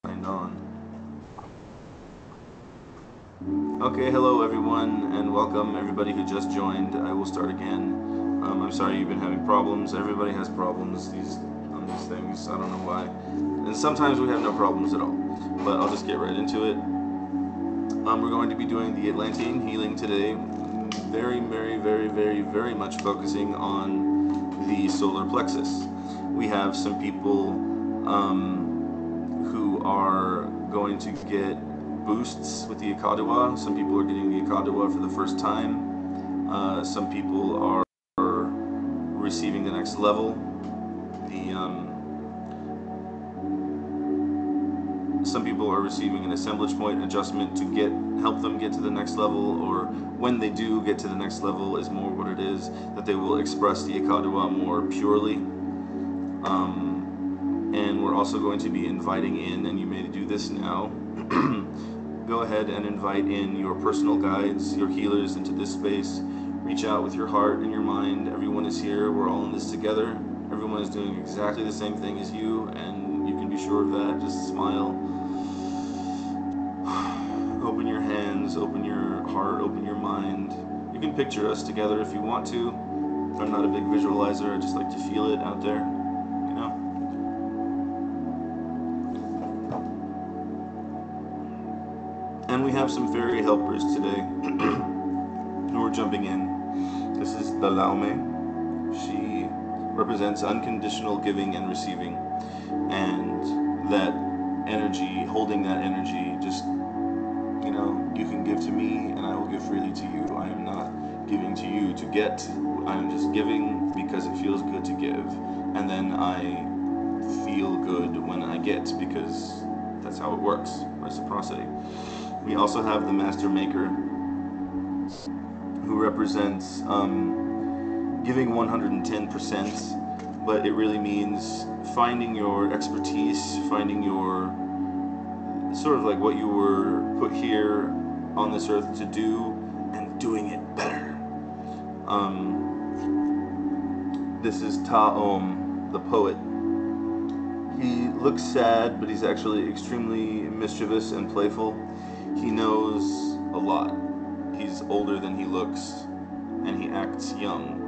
On. Okay, hello everyone, and welcome everybody who just joined. I will start again. I'm sorry you've been having problems. Everybody has problems on these things. I don't know why. And sometimes we have no problems at all. But I'll just get right into it. We're going to be doing the Atlantean healing today. Very much focusing on the solar plexus. We have some people who are going to get boosts with the Ikadewa. Some people are getting the Ikadewa for the first time. Some people are receiving the next level. Some people are receiving an assemblage point adjustment to help them get to the next level, or when they do get to the next level is more what it is, that they will express the Ikadewa more purely. And we're also going to be inviting in, and you may do this now, go ahead and invite in your personal guides, your healers into this space. Reach out with your heart and your mind. Everyone is here. We're all in this together. Everyone is doing exactly the same thing as you, and you can be sure of that. Just smile. Open your hands, open your heart, open your mind. You can picture us together if you want to. I'm not a big visualizer. I just like to feel it out there, you know? And we have some fairy helpers today who are jumping in. This is the Laume. She represents unconditional giving and receiving. And that energy, holding that energy, just, you know, you can give to me and I will give freely to you. I am not giving to you to get. I'm just giving because it feels good to give. And then I feel good when I get, because that's how it works. Reciprocity. We also have the Master Maker, who represents giving 110%, but it really means finding your expertise, finding your sort of like what you were put here on this earth to do, and doing it better. This is Ta-Om, the poet. He looks sad, but he's actually extremely mischievous and playful. He knows a lot. He's older than he looks, and he acts young,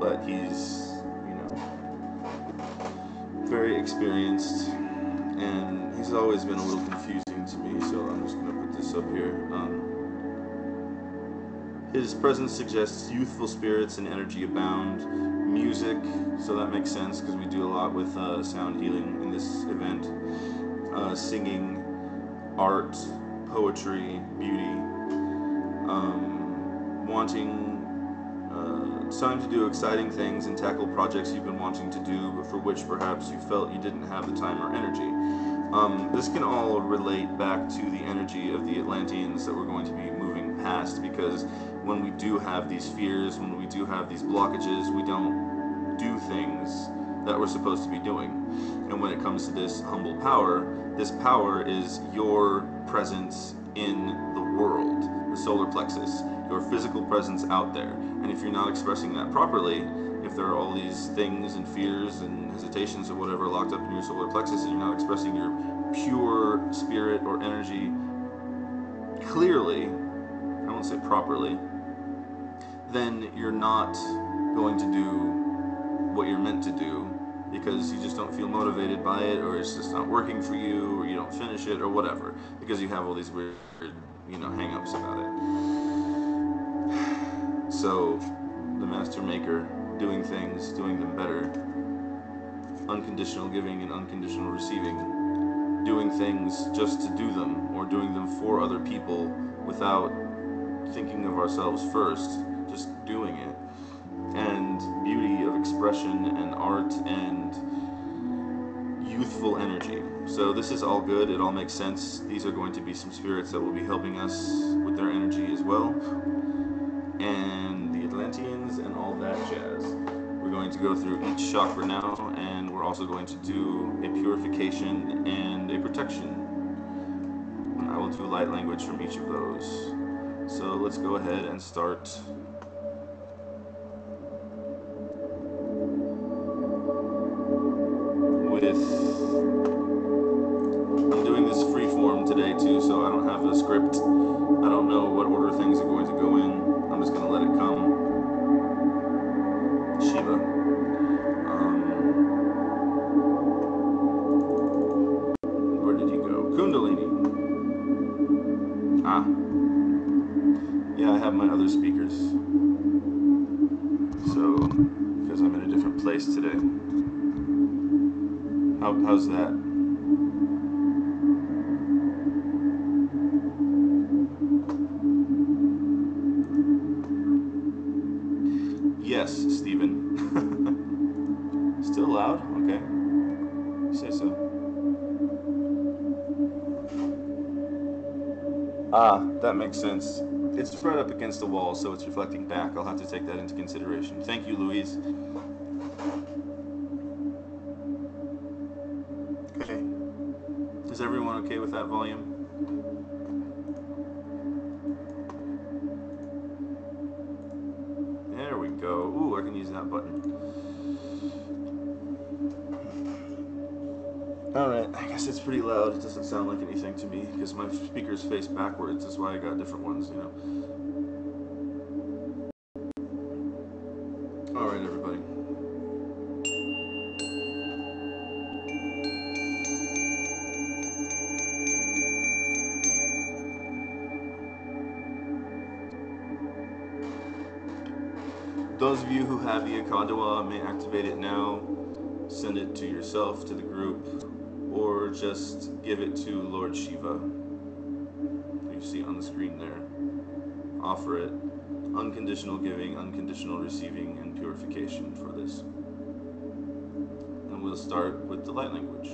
but he's, you know, very experienced, and he's always been a little confusing to me, so I'm just going to put this up here. His presence suggests youthful spirits and energy abound. Music, so that makes sense because we do a lot with sound healing in this event. Singing, art, poetry, beauty, wanting time to do exciting things and tackle projects you've been wanting to do, but for which perhaps you felt you didn't have the time or energy. This can all relate back to the energy of the Atlanteans that we're going to be moving past, because when we do have these fears, when we do have these blockages, we don't do things that we're supposed to be doing. And when it comes to this humble power, this power is your presence in the world, the solar plexus, your physical presence out there. And if you're not expressing that properly, if there are all these things and fears and hesitations or whatever locked up in your solar plexus, and you're not expressing your pure spirit or energy clearly, I won't say properly, then you're not going to do what you're meant to do, because you just don't feel motivated by it, or it's just not working for you, or you don't finish it, or whatever, because you have all these weird, you know, hang-ups about it. So, the Master Maker, doing things, doing them better, unconditional giving and unconditional receiving, doing things just to do them, or doing them for other people without thinking of ourselves first, just doing it, and beauty of expression and art and youthful energy. So this is all good, it all makes sense. These are going to be some spirits that will be helping us with their energy as well, and the Atlanteans and all that jazz. We're going to go through each chakra now, and we're also going to do a purification and a protection. I will do light language from each of those. So let's go ahead and start with don't have a script. I don't know what order things are going to go in. I'm just going to let it come. Shiva. Where did he go? Kundalini. Ah. Yeah, I have my other speakers. So, because I'm in a different place today. How's that? Yes, Stephen. Still loud? Okay. You say so. Ah, that makes sense. It's spread up against the wall, so it's reflecting back. I'll have to take that into consideration. Thank you, Louise. Okay. Is everyone okay with that volume? There we go. Ooh, I can use that button. Alright, I guess it's pretty loud. It doesn't sound like anything to me, because my speakers face backwards. That's why I got different ones, you know. Alright, everybody. Those of you who have the Akadawa may activate it now, send it to yourself, to the group, or just give it to Lord Shiva. You see on the screen there. Offer it. Unconditional giving, unconditional receiving, and purification for this. And we'll start with the light language.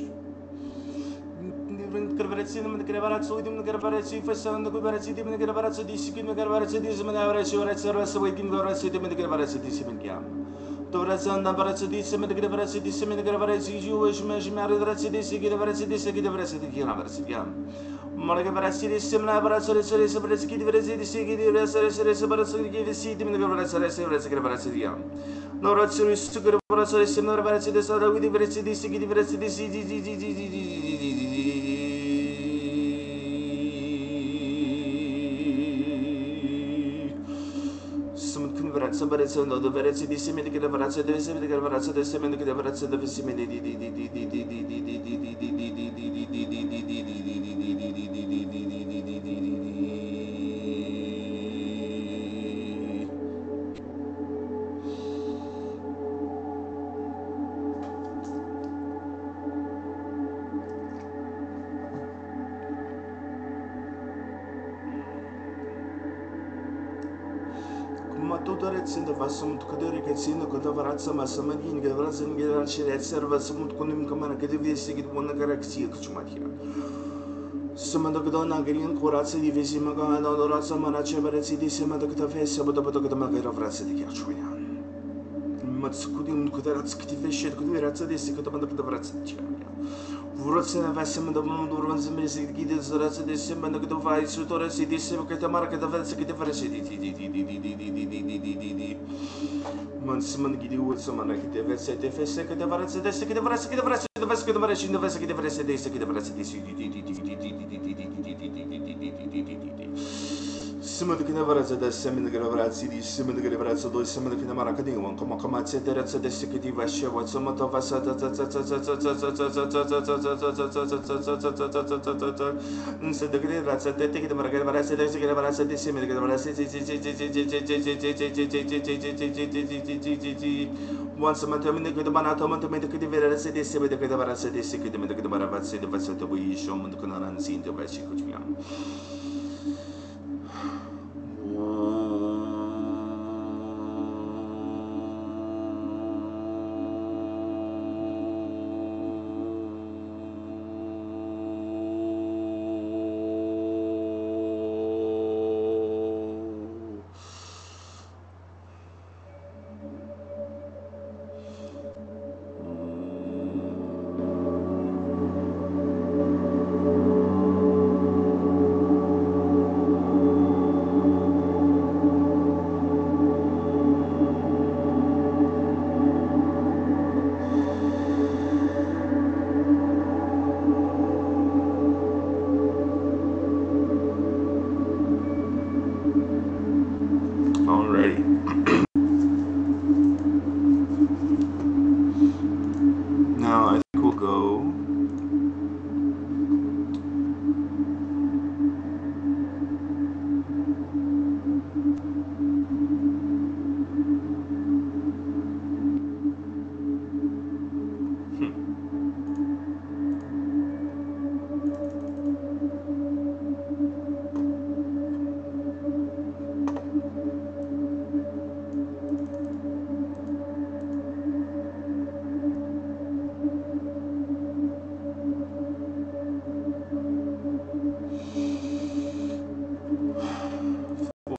go.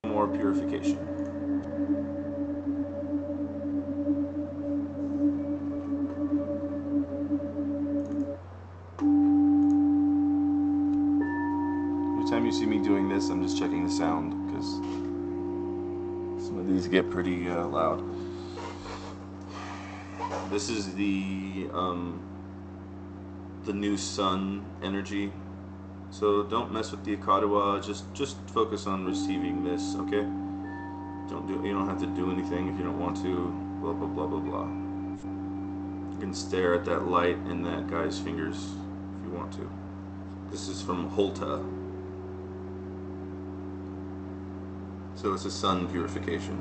More purification. Every time you see me doing this, I'm just checking the sound because some of these get pretty loud. This is the new sun energy. So don't mess with the Akadawa, just focus on receiving this, okay? You don't have to do anything if you don't want to, blah blah blah blah blah. You can stare at that light in that guy's fingers if you want to. This is from Holta. So it's a sun purification.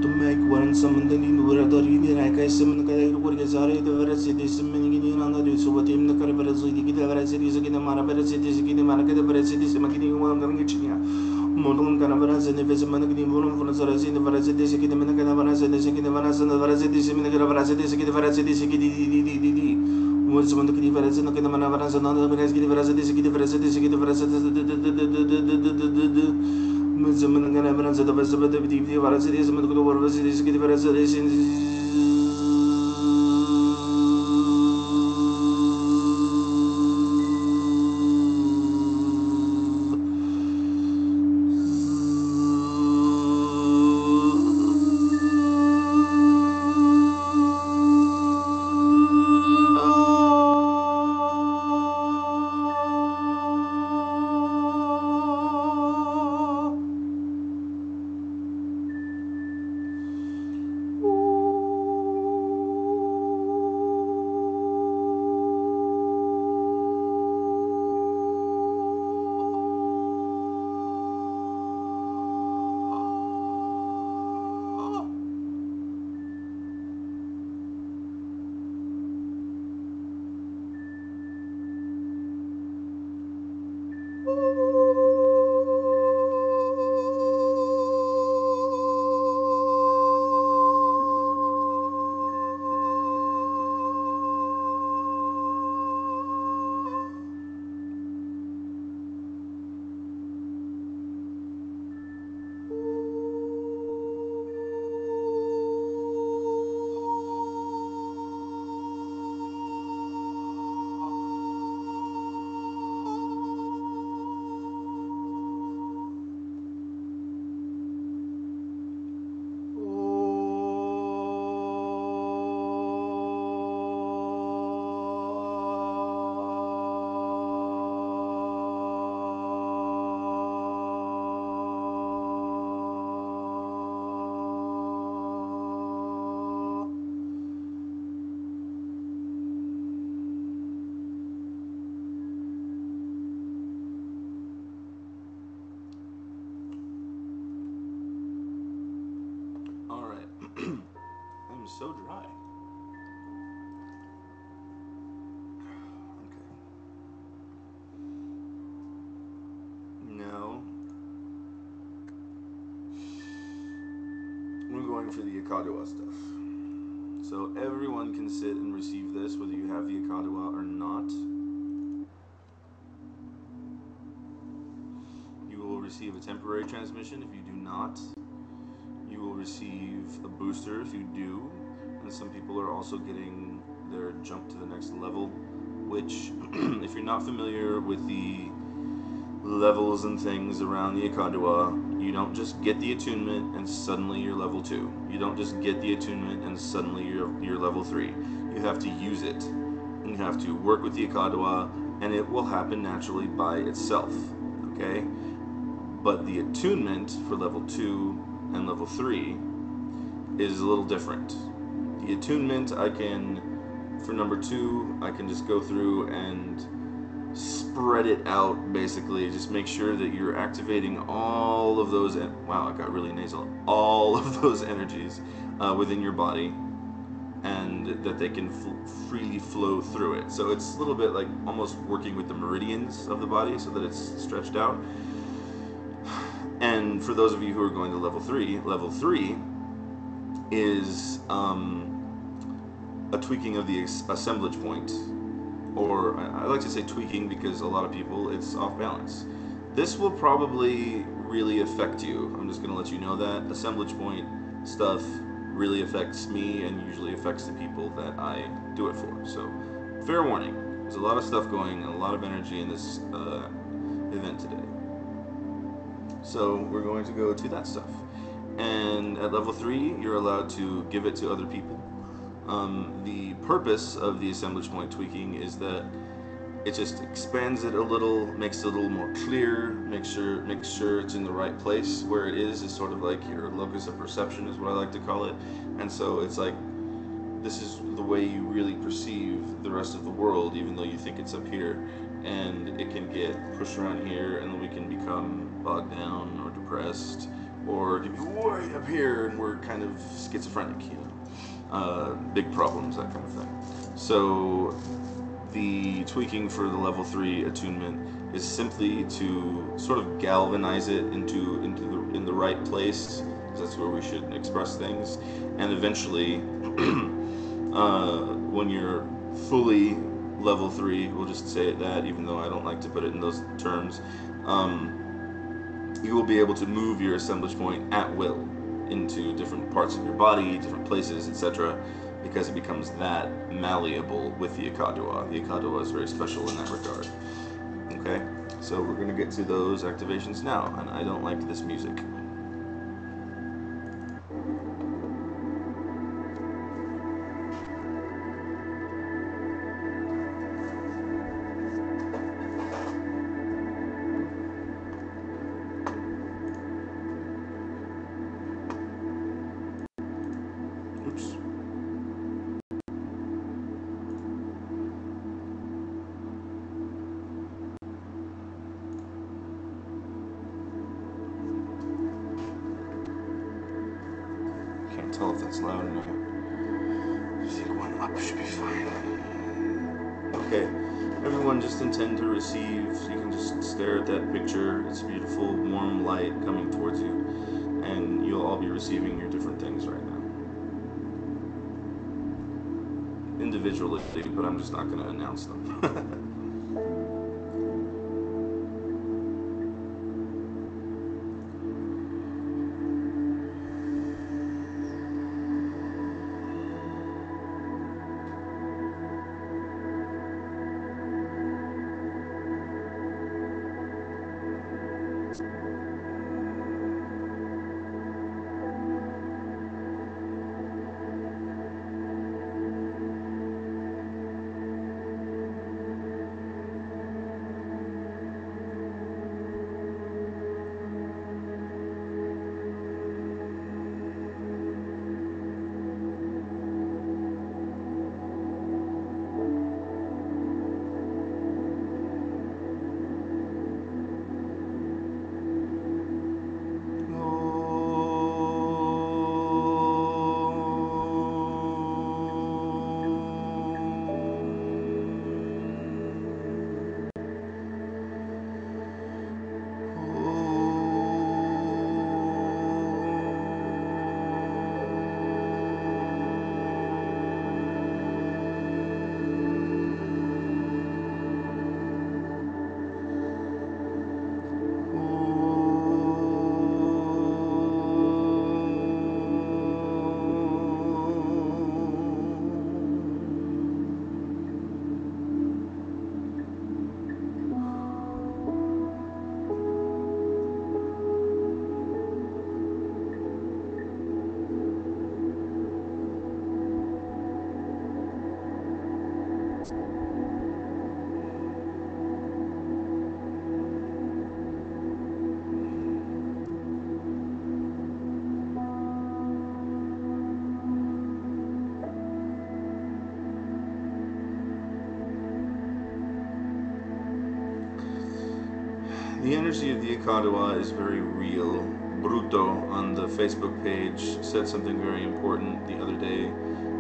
To make one summon the Nuradori, I guess some of the Gurgazari, the Veracity, many on the news, so what in the Carabarazzi, the Veracities again, the Marabaracities, the Market, the Veracities, the Makini, one Modern Canavaras and the Vesamanaki, Murum for the Zarazin, the Veracities, the Manacavaras, and the Sikavaras, and the Veracities, and the Veracities, the Veracities, was one of the Veras and the Manavaras, and other Veras, the Veracities, the Veracities, the Veracities. Zaman Ganabrans of the West of the Varasities, and the Varasities, the Varasities. Alright. I'm so dry. Okay. Now, we're going for the Akadawa stuff. So everyone can sit and receive this, whether you have the Akadawa or not. You will receive a temporary transmission if you do not. You will receive a booster if you do, and some people are also getting their jump to the next level, which, if you're not familiar with the levels and things around the Akadawa, you don't just get the attunement and suddenly you're level 2. You don't just get the attunement and suddenly you're level 3. You have to use it. You have to work with the Akadawa, and it will happen naturally by itself, okay? But the attunement for level 2 and level 3 is a little different. The the attunement, I can, for number 2, I can just go through and spread it out, basically. Just make sure that you're activating all of those, wow, I got really nasal, all of those energies within your body, and that they can freely flow through it. So it's a little bit like almost working with the meridians of the body so that it's stretched out. And for those of you who are going to level 3 is a tweaking of the assemblage point. Or I like to say tweaking because a lot of people, it's off balance. This will probably really affect you. I'm just going to let you know that assemblage point stuff really affects me and usually affects the people that I do it for. So fair warning, there's a lot of stuff going and a lot of energy in this event today. So we're going to go to that stuff. And at level 3, you're allowed to give it to other people. The purpose of the assemblage point tweaking is that it just expands it a little, makes it a little more clear, makes sure it's in the right place. Where it is sort of like your locus of perception is what I like to call it. And so it's like, this is the way you really perceive the rest of the world, even though you think it's up here. And it can get pushed around here, and then we can become bogged down or depressed, or it can be way up here and we're kind of schizophrenic, you know. Big problems, that kind of thing. So the tweaking for the level 3 attunement is simply to sort of galvanize it in the right place, because that's where we should express things. And eventually, when you're fully level 3, we'll just say it that, even though I don't like to put it in those terms, you will be able to move your assemblage point at will into different parts of your body, different places, etc., because it becomes that malleable with the Akadua. The Akadua is very special in that regard. Okay, so we're going to get to those activations now, and I don't like this music. Can't tell if that's loud enough. I think 1 up should be fine. Okay, everyone just intend to receive. So you can just stare at that picture. It's beautiful, warm light coming towards you, and you'll all be receiving your different things right now. Individually, but I'm just not going to announce them. The energy of the Akadoa is very real. Bruto on the Facebook page said something very important the other day,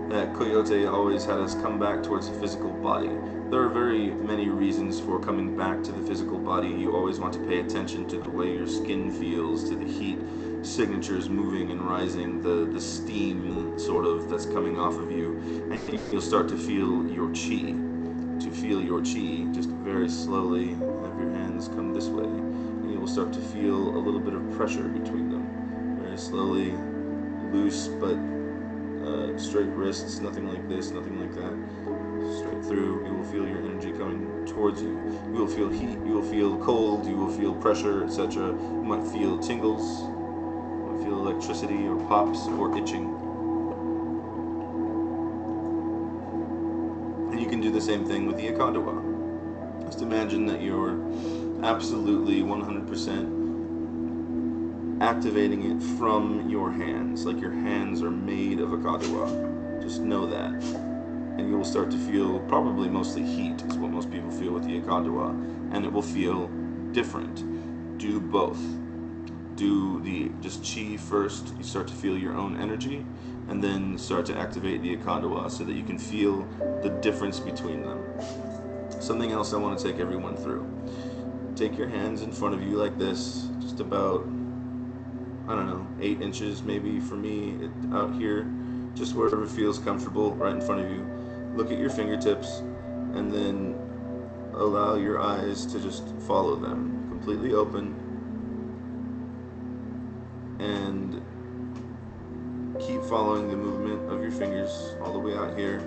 that Coyote always had us come back towards the physical body. There are very many reasons for coming back to the physical body. You always want to pay attention to the way your skin feels, to the heat signatures moving and rising, the steam sort of that's coming off of you, and you'll start to feel your chi. To feel your chi, just very slowly have your hands come this way, and you will start to feel a little bit of pressure between them. Very slowly, loose but straight wrists, nothing like this, nothing like that. Straight through, you will feel your energy coming towards you. You will feel heat, you will feel cold, you will feel pressure, etc. You might feel tingles, you might feel electricity or pops or itching. And you can do the same thing with the Akadoa. Just imagine that you're absolutely 100% activating it from your hands, like your hands are made of Akadoa. Just know that. And you will start to feel probably mostly heat, is what most people feel with the Akadoa, and it will feel different. Do both. Do the just chi first, you start to feel your own energy, and then start to activate the Akadoa so that you can feel the difference between them. Something else I want to take everyone through. Take your hands in front of you like this, just about, I don't know, 8 inches maybe for me, out here, just wherever feels comfortable, right in front of you. Look at your fingertips, and then allow your eyes to just follow them, completely open, and keep following the movement of your fingers all the way out here.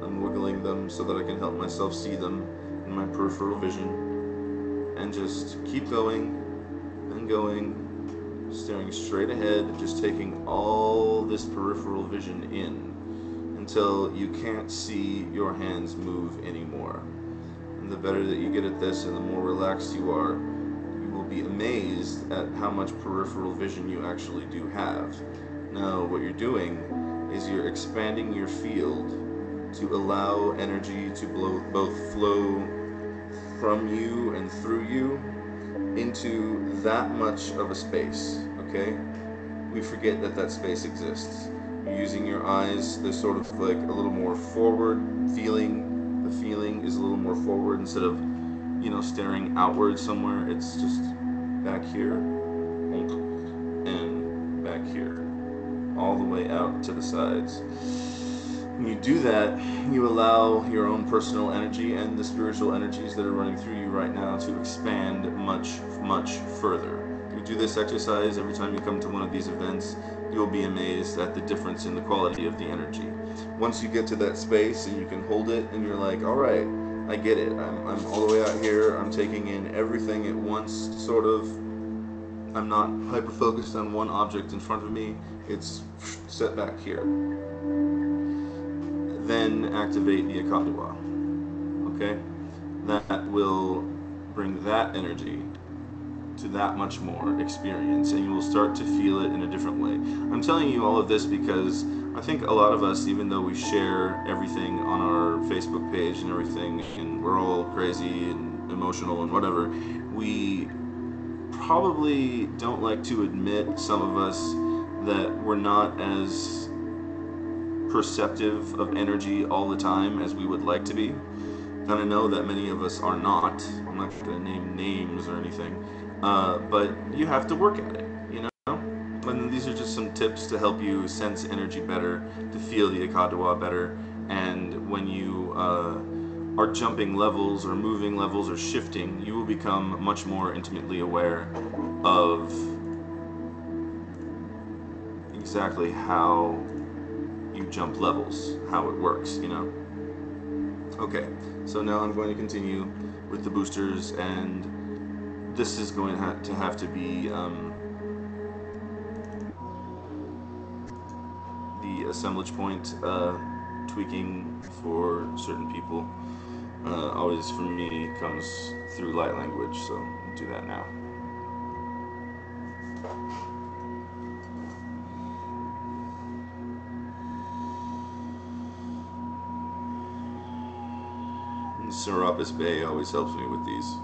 I'm wiggling them so that I can help myself see them in my peripheral vision, and just keep going and going, staring straight ahead, just taking all this peripheral vision in until you can't see your hands move anymore. And the better that you get at this and the more relaxed you are, you will be amazed at how much peripheral vision you actually do have. Now, what you're doing is you're expanding your field to allow energy to both flow from you and through you into that much of a space, okay? We forget that that space exists. You're using your eyes, they're sort of like a little more forward feeling. The feeling is a little more forward instead of, you know, staring outward somewhere. It's just back here and back here, all the way out to the sides. When you do that, you allow your own personal energy and the spiritual energies that are running through you right now to expand much, much further. You do this exercise every time you come to one of these events, you'll be amazed at the difference in the quality of the energy. Once you get to that space and you can hold it and you're like, all right, I get it. I'm all the way out here. I'm taking in everything at once, sort of. I'm not hyper-focused on one object in front of me. It's set back here. Then activate the Akadoa, okay? That will bring that energy to that much more experience, and you will start to feel it in a different way. I'm telling you all of this because I think a lot of us, even though we share everything on our Facebook page and everything, and we're all crazy and emotional and whatever, we probably don't like to admit, some of us, that we're not as perceptive of energy all the time as we would like to be. And I know that many of us are not. I'm not going to name names or anything, but you have to work at it, you know? And these are just some tips to help you sense energy better, to feel the Akadoa better, and when you are jumping levels or moving levels or shifting, you will become much more intimately aware of exactly how you jump levels, how it works, you know? Okay, so now I'm going to continue with the boosters, and this is going to have to be the assemblage point tweaking for certain people. Always for me comes through light language, so I'll do that now. And Serapis Bay always helps me with these.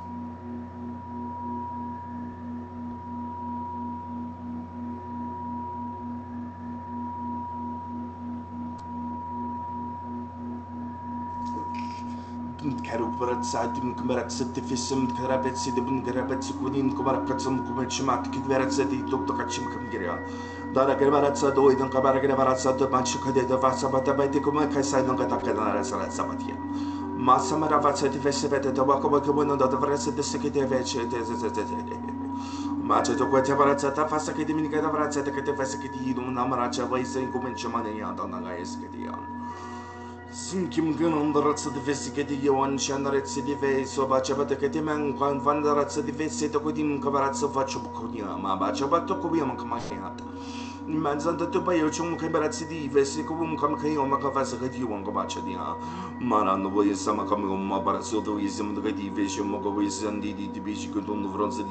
Macho to quatia barazata fassa che diminica da barazata che te fassa che ti non amaracha vai se incomincia mania da una gaes che ti Sinkim gunum the rats of the vesicate you one shanarets di ve so bachabata che ti man quan van the rats di vese to codim cabarazzo faccio buconia ma baciabato cobiam camaiata Manzanta to by your chung cabarazzi di vese cum come caio ma cavasa che ti un cabacia di Maran voi sama come un ma barazzo do ism the di vese mo go is and di bici con un fronze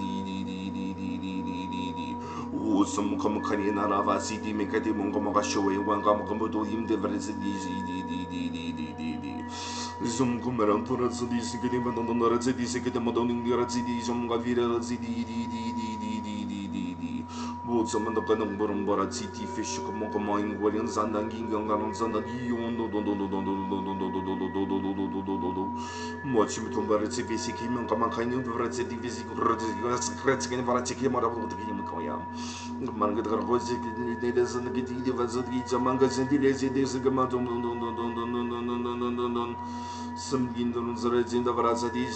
some come carina lava city make a demon come a show one come to him the Zoom come around to the city, getting on the city, second modeling the city, some Gavira city, wood some of the Canambora city, fish, Mokomoing, Williams, and King, and Sanda, Watch him to Baratsi, Kim, and Kamakani, Ratsi, Ratskin, Varatiki, Marabu, Koyam. Manga Rosic, they doesn't get the Vazaki, among us, and days ago, some Gindons are in the Varazadi.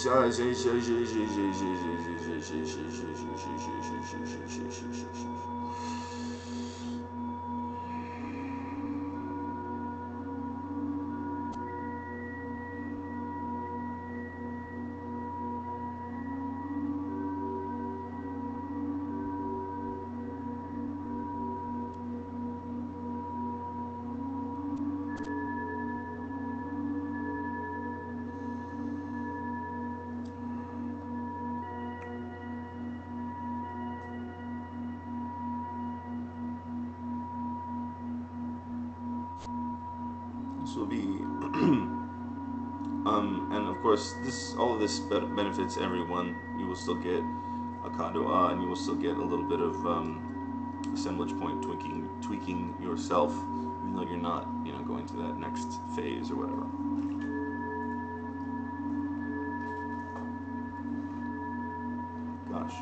This will be and of course all of this benefits everyone. You will still get a Kadoa, and you will still get a little bit of assemblage point tweaking yourself, even though you're not going to that next phase or whatever. Gosh,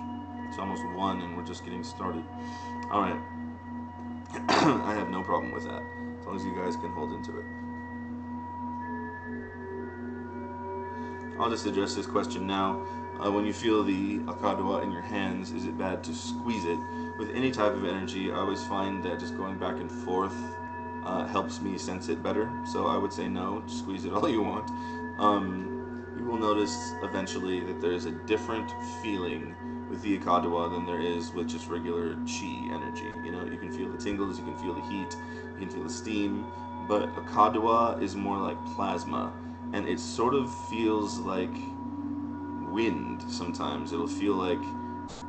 it's almost 1 and we're just getting started. All right. I have no problem with that, as long as you guys can hold into it. I'll just address this question now. When you feel the Akadwa in your hands, is it bad to squeeze it? With any type of energy, I always find that just going back and forth helps me sense it better. So I would say no, squeeze it all you want. You will notice eventually that there's a different feeling with the Akadwa than there is with just regular chi energy. You can feel the tingles, you can feel the heat, you can feel the steam, but Akadwa is more like plasma. And it sort of feels like wind sometimes. It'll feel like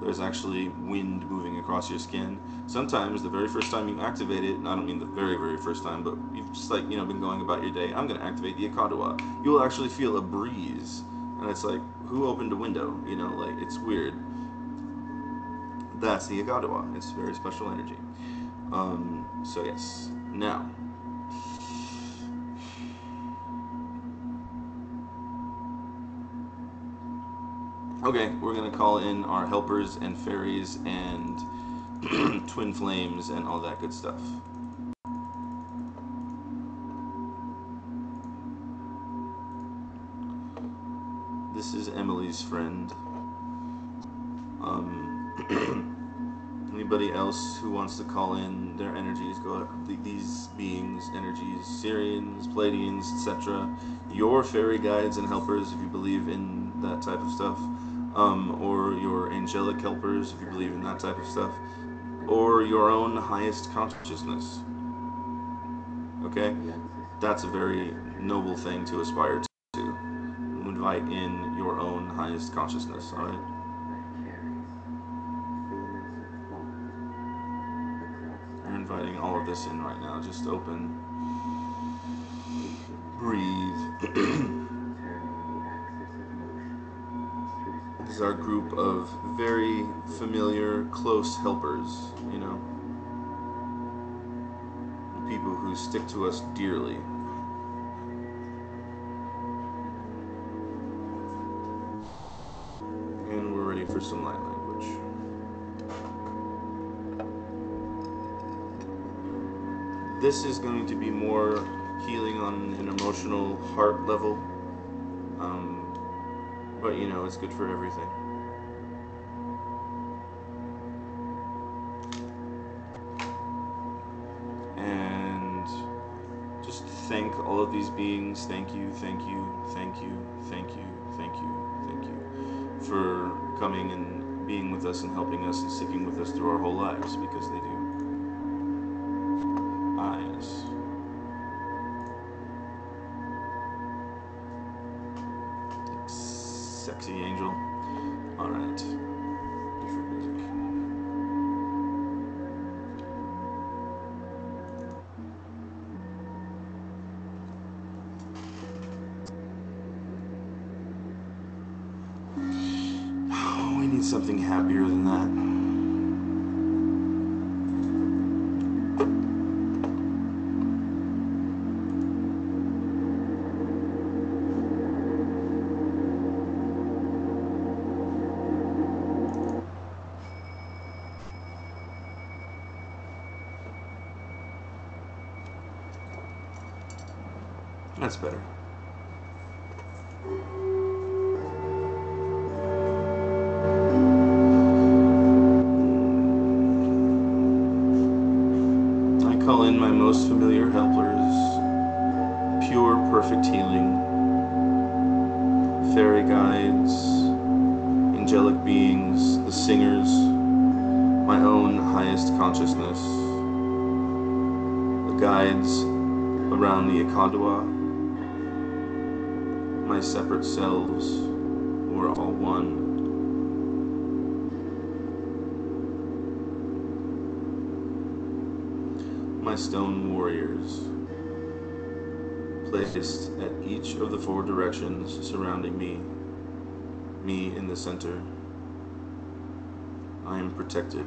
there's actually wind moving across your skin. Sometimes the very first time you activate it, and I don't mean the very, very first time, but you've just been going about your day, I'm going to activate the Akadwa. You will actually feel a breeze. And it's like, who opened a window? It's weird. That's the Akadwa. It's very special energy. So yes. Now, okay, we're going to call in our helpers and fairies and twin flames and all that good stuff. This is Emily's friend. Anybody else who wants to call in their energies, go these beings' energies, Syrians, Pleiadians, etc. Your fairy guides and helpers, if you believe in that type of stuff. Or your angelic helpers, if you believe in that type of stuff, or your own highest consciousness. Okay? That's a very noble thing to aspire to. Invite in your own highest consciousness, alright? You're inviting all of this in right now. Just open. Breathe. This is our group of very familiar, close helpers, people who stick to us dearly. for some light language. This is going to be more healing on an emotional heart level, but you know, it's good for everything. And just thank all of these beings. Thank you, thank you, thank you, thank you, thank you, thank you for coming and being with us and helping us and sticking with us through our whole lives, because they do. Ah, yes. Sexy angel. Alright. Different music. Oh, we need something happier than that. That's better. I call in my most familiar helpers, pure, perfect healing, fairy guides, angelic beings, the singers, my own highest consciousness, the guides around the Akadwa, my separate selves, we're all one. My stone warriors, placed at each of the 4 directions surrounding me in the center. I am protected.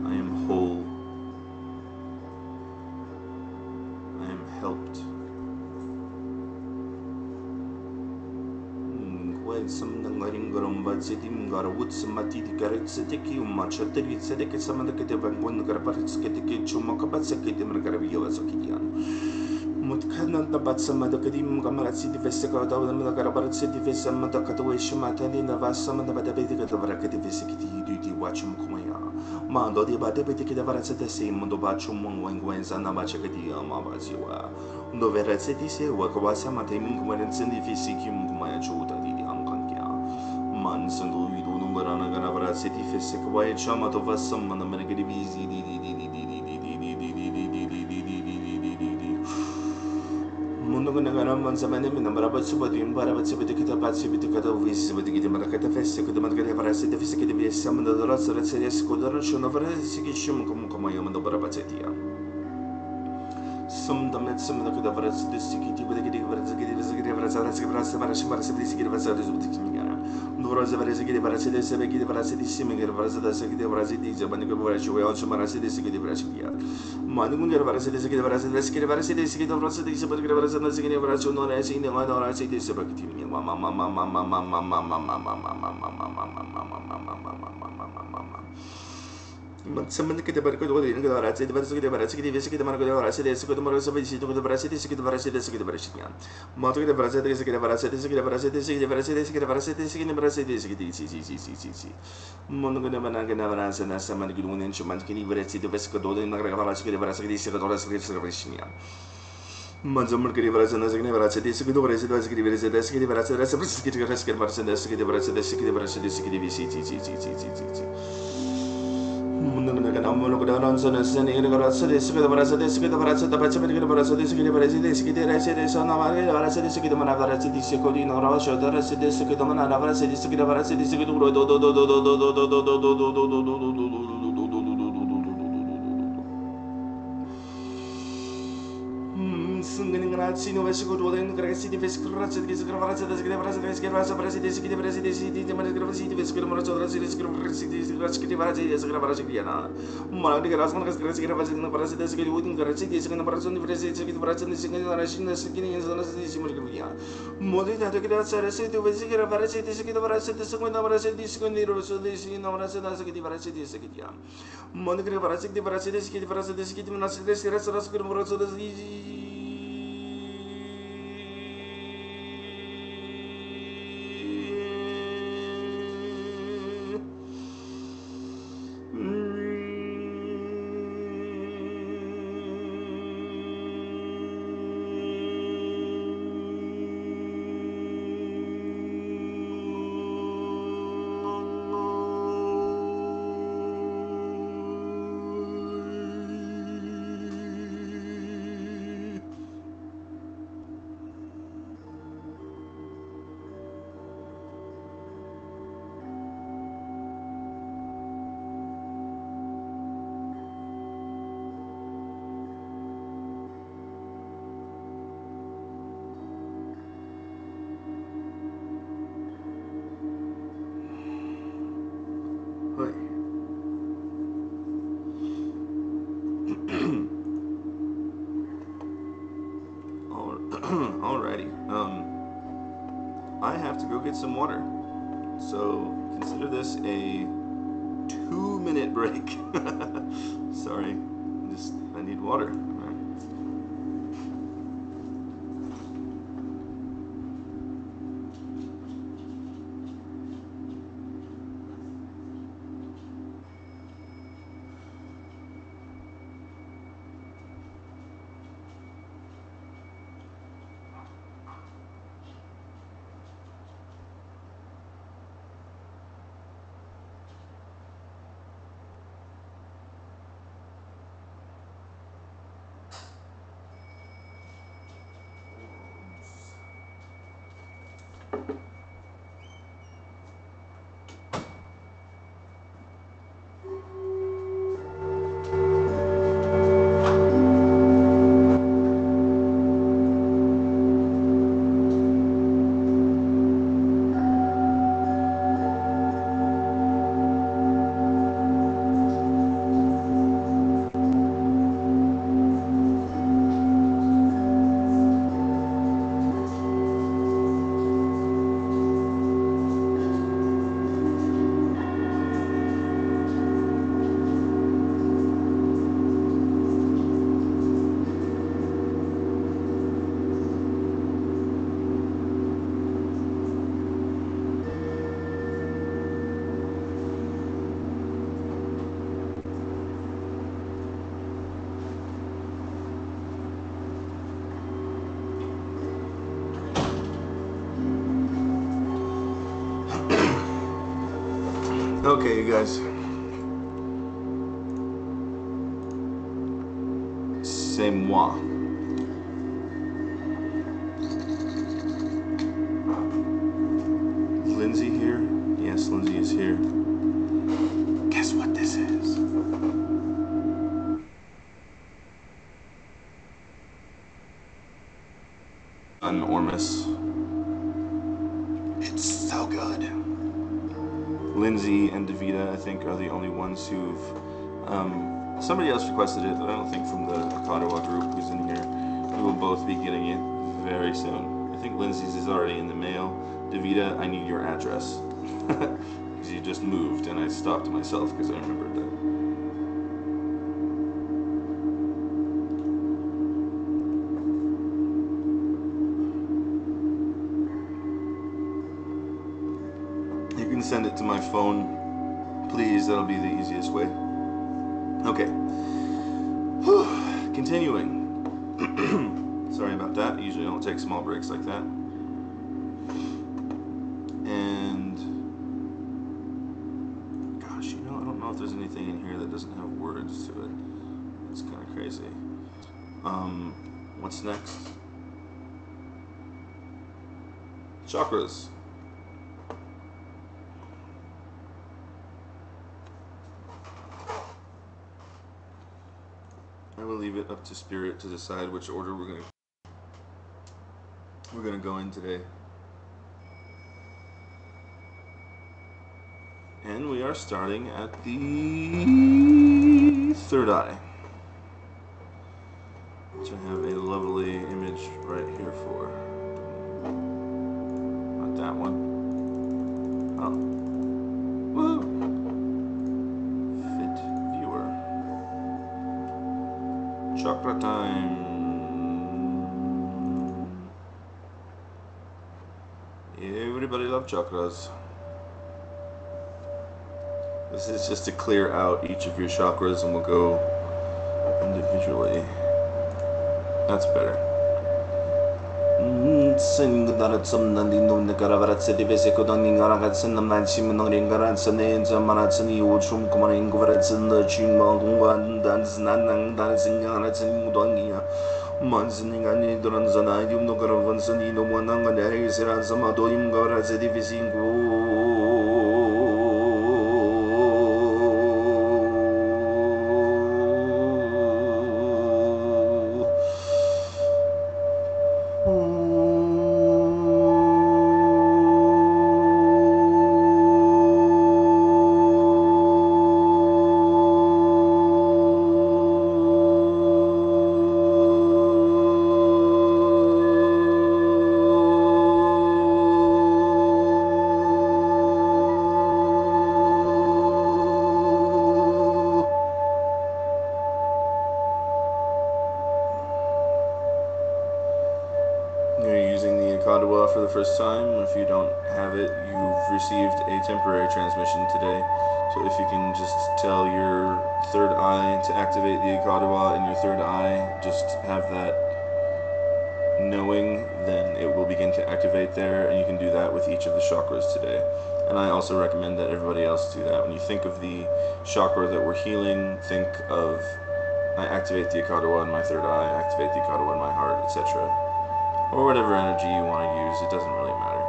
I am whole. I am helped. Some nangling garamba setim garawut samati garatsetiki umachateri sedeke samadakete vangun garaparitsketiki chumakabatsekete margaraviyawasokidian. Mutkanan tabat samadakadim gamaratsi veseka dawlam garaparitsi vesamadakatwe shumatani navasamadabadabeti gavarakati vesikiti duty watchum kumaya. Mando di badebeti gavaratse simundo bachum wangwenza nabachakati amabaziwa. No veratseti se wakawasa mateming kumarensendi fisikim kumaya chuda. Sandu Vidunu Barana Ganavara City Fesikway Chama to Vasam and the Menagadivizi Mundaganagaram Zamanim and Barabatsubadim Barabatsibitikata Patsibitikata Visibiti Marakata Fesic, the Margavara City Fisicative, some of the Rasa Series Codoration of Resikishum Kumayam and the Barabatetia. Some the Metsum of the Varas, the Sikiti, the Dvoraza Varesiki Varasidi Sebeki Varasidi Simigar Varasada Seki Varasidi Zabanika Varashu, also Marasidi Siki Varashikia. Manunga Varasidi Siki Varasidi Varasidi Siki Varasidi Sabaka Varasana Siki Varasu, no as in the Mother City Sabaki, Someone get the Barco in the Varasidi, the Varasidi, the Marco Varasidi, the Marasabisi to the Varasidi, the Varasidi, the Varashian. Moto the Varasidi, the Varasidi, the Varasidi, the Varasidi, the Varasidi, the Varasidi, Monogamanaganavans and Saman Gudun and Shumankini, Varasidi, the Vescado, and Nagavarasi, the Varasidi, the Varasidi. Manzamurkiri Varasana, the Varasidi, the Varasidi, the Varasidi, the Varasidi, the Varasidi, the Varasidi, Mundagan and the Varasa, the Varasa, the Varasa, the Pacific Varasa, the Varasa, the Son of Varasa, the Sikidamanavara, the Sikolino, Rasha, the Rasa, the Sikidamanavara, the Sikidavarasa, the Alrighty. I have to go get some water. So consider this a 2-minute break. Sorry, I need water. Okay, you guys. C'est moi. Lindsay here? Yes, Lindsay is here. Guess what this is? Enormous. It's so good. Lindsay and Davida, I think, are the only ones who've... somebody else requested it, but I don't think from the Ottawa group who's in here. We will both be getting it very soon. I think Lindsay's is already in the mail. Davida, I need your address. Because you just moved, and I stopped myself because I remembered that. You can send it to my phone, please. That'll be the easiest way. Okay. Continuing. Sorry about that. Usually I don't take small breaks like that. And gosh, you know, I don't know if there's anything in here that doesn't have words to it. It's kind of crazy. What's next? Chakras. I will leave it up to Spirit to decide which order we're going to we're going to go in today. And we are starting at the third eye, which I have a lovely image right here for. Not that one. Oh. Woo! Fit viewer. Chakra time. Everybody loves chakras. This is just to clear out each of your chakras, and we'll go individually. That's better. For the first time. If you don't have it, you've received a temporary transmission today. So if you can just tell your third eye to activate the Akadawa in your third eye, just have that knowing, then it will begin to activate there, and you can do that with each of the chakras today. And I also recommend that everybody else do that. When you think of the chakra that we're healing, think of I activate the Akadawa in my third eye, I activate the Akadawa in my heart, etc. Or whatever energy you want to use, it doesn't really matter.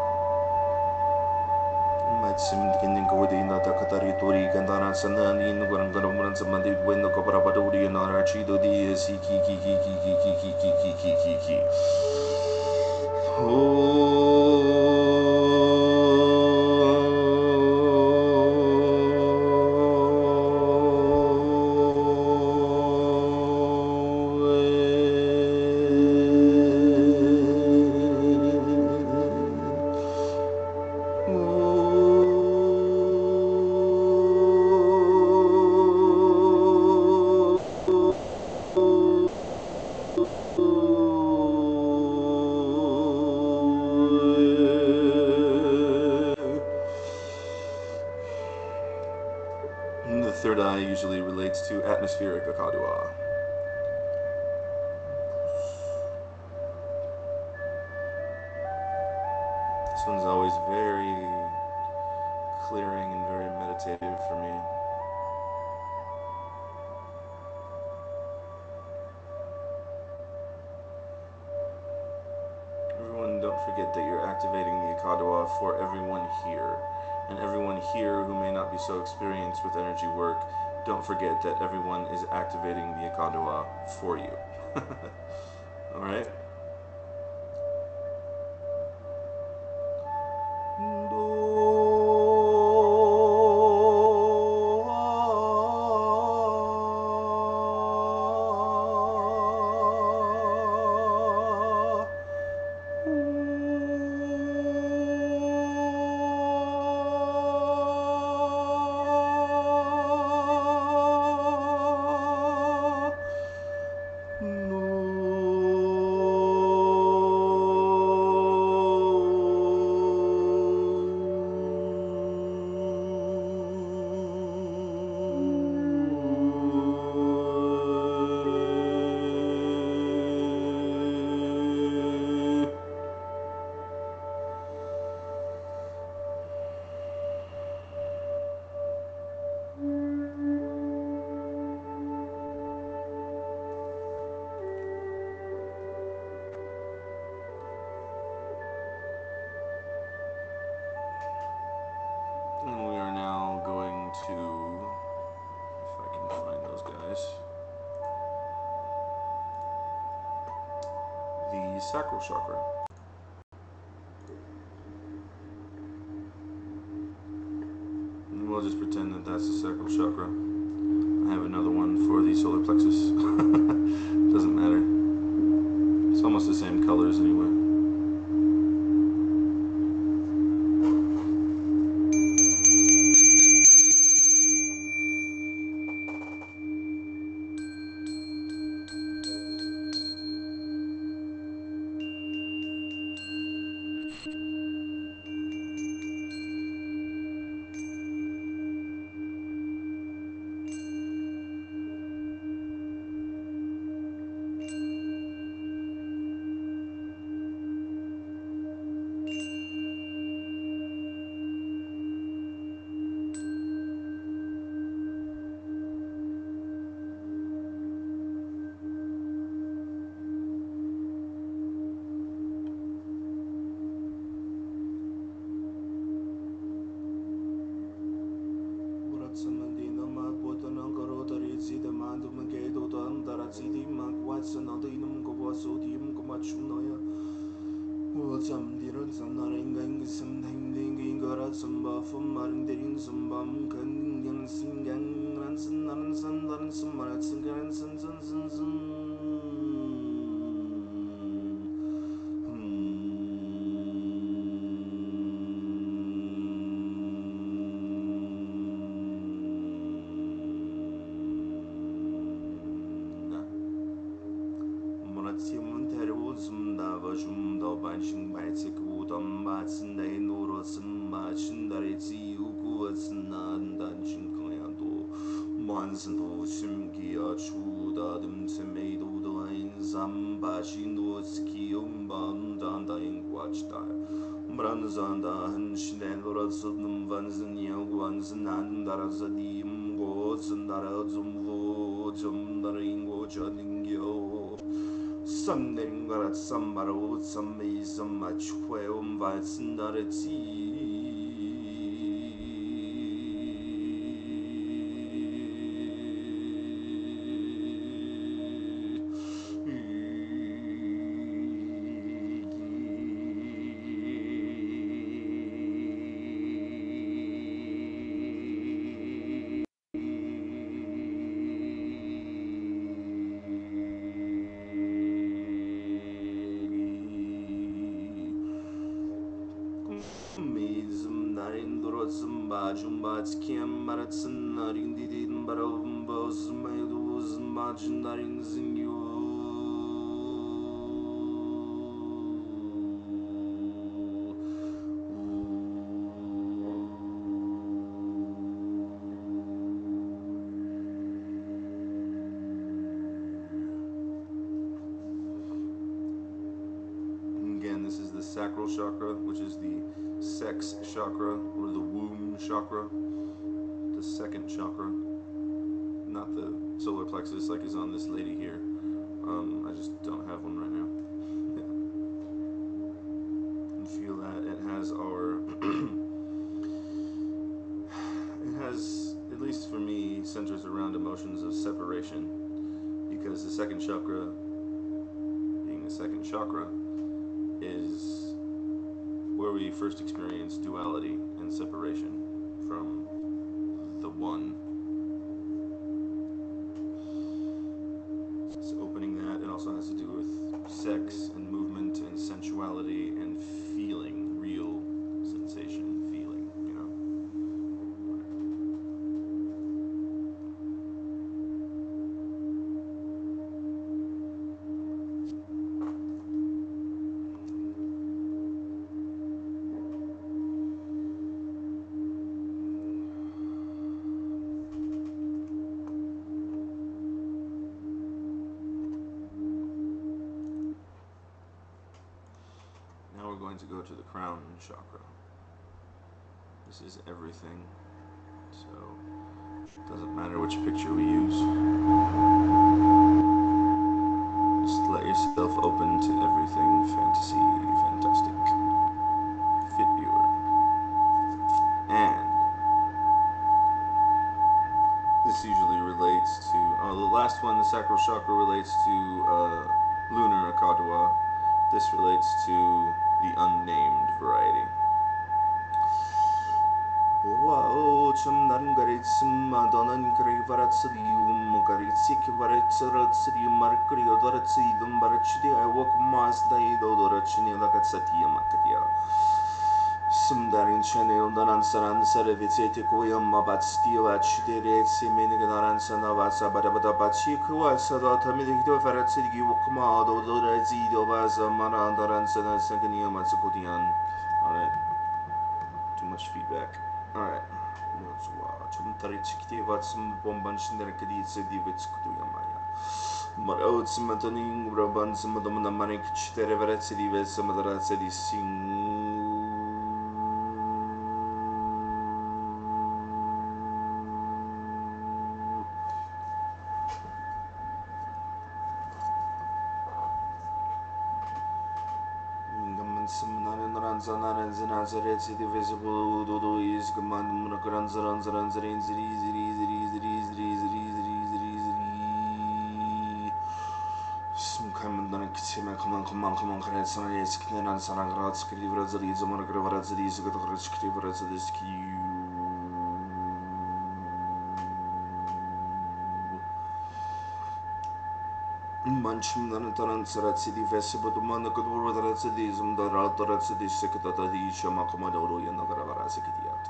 The third eye usually relates to atmospheric Akadawa. This one's always very clearing and very meditative for me. Everyone, don't forget that you're activating the Akadawa for everyone here. And everyone here who may not be so experienced with energy work, don't forget that everyone is activating the Akadawa for you. Alright? And we are now going to, if I can find those guys, the Sacral Chakra. we'll just pretend that that's the sacral chakra. I have another one for the solar plexus. Doesn't matter. It's almost the same colors anyway. This is the sacral chakra, which is the sex chakra or the womb chakra, the second chakra, not the solar plexus like is on this lady here. I just don't have one right now. And feel that it has our, it has, at least for me, centers around emotions of separation, because the second chakra, being the second chakra, is where we first experience duality and separation from the one. So opening that, it also has to do with sex and movement and sensuality and feeling, real sensation, feeling, you know. To go to the crown chakra. This is everything, so it doesn't matter which picture we use. Just let yourself open to everything fantasy, fantastic, fit viewer. And this usually relates to, the last one, the sacral chakra, relates to lunar akadwa. This relates to the unnamed variety. Wow, zum dann garitsum donan grevaratsium garitsik varatsaratsium markrio doratsidum barachidi I walk mas dai dodorachini lagatsatiya makadia. Sumdarin channel donan saran saravitsete koyam mabatstia achidere semeniganaran sanavasa badabadabachi kuasada tamidikdo varatsidi wakma dodorazido baza marandaran sanasagania matsukodian. Alright. Too much feedback. Alright. Marot mataning raban samadamana manik chiterevaret sidives samadarat sedising. Divisible dodo is command Murakanzaranzaranzarin ziri ziri ziri ziri ziri ziri ziri ziri some common Kitsima come on Kretsan is Knan Sanagrat Skrivrazari Zamaragravazari Skrivrazadiski. Manchim Nanataran Saratsidi Vesiba to Manakadur Ratsidism, the Rataratsidis Sekatadi Shamakamado Yanagaravarasikitiat.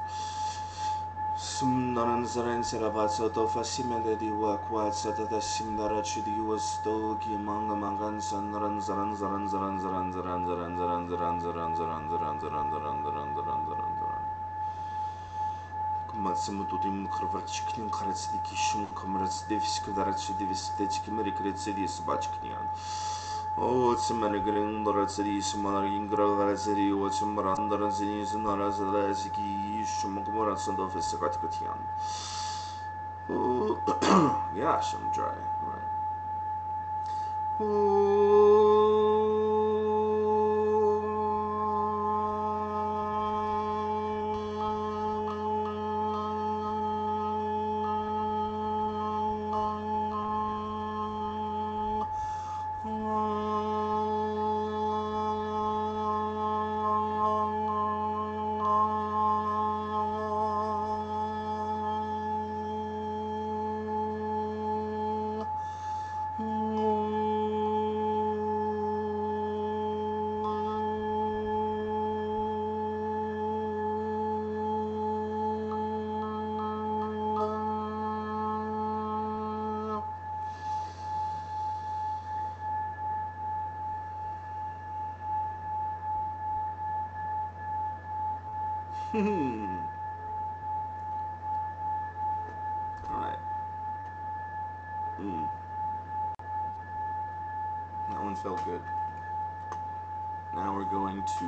Sumnaran Zaran Saravatsa to Fasimedi Wakwat Satata Simdarachidi was Stoki Manga Mangan Sanran Zaran Zaran Zaran Zaran Zaran Zaran Zaran Zaran Zaran Zaran Zaran Zaran Zaran Zaran Zaran Zaran. Матсамутутим Харварчикнин Харацдики Шум Камрац Девиска Дарачи Девистечки Мерикрецеди Собачкниан. О, Цеманагрин Дарацери Сманаргингра Дарацери, Уачмаран Даразини Наразаразики Shumakumarasan of Sakatkatian. Yeah, I'm dry, right. Alright. That one felt good. Now we're going to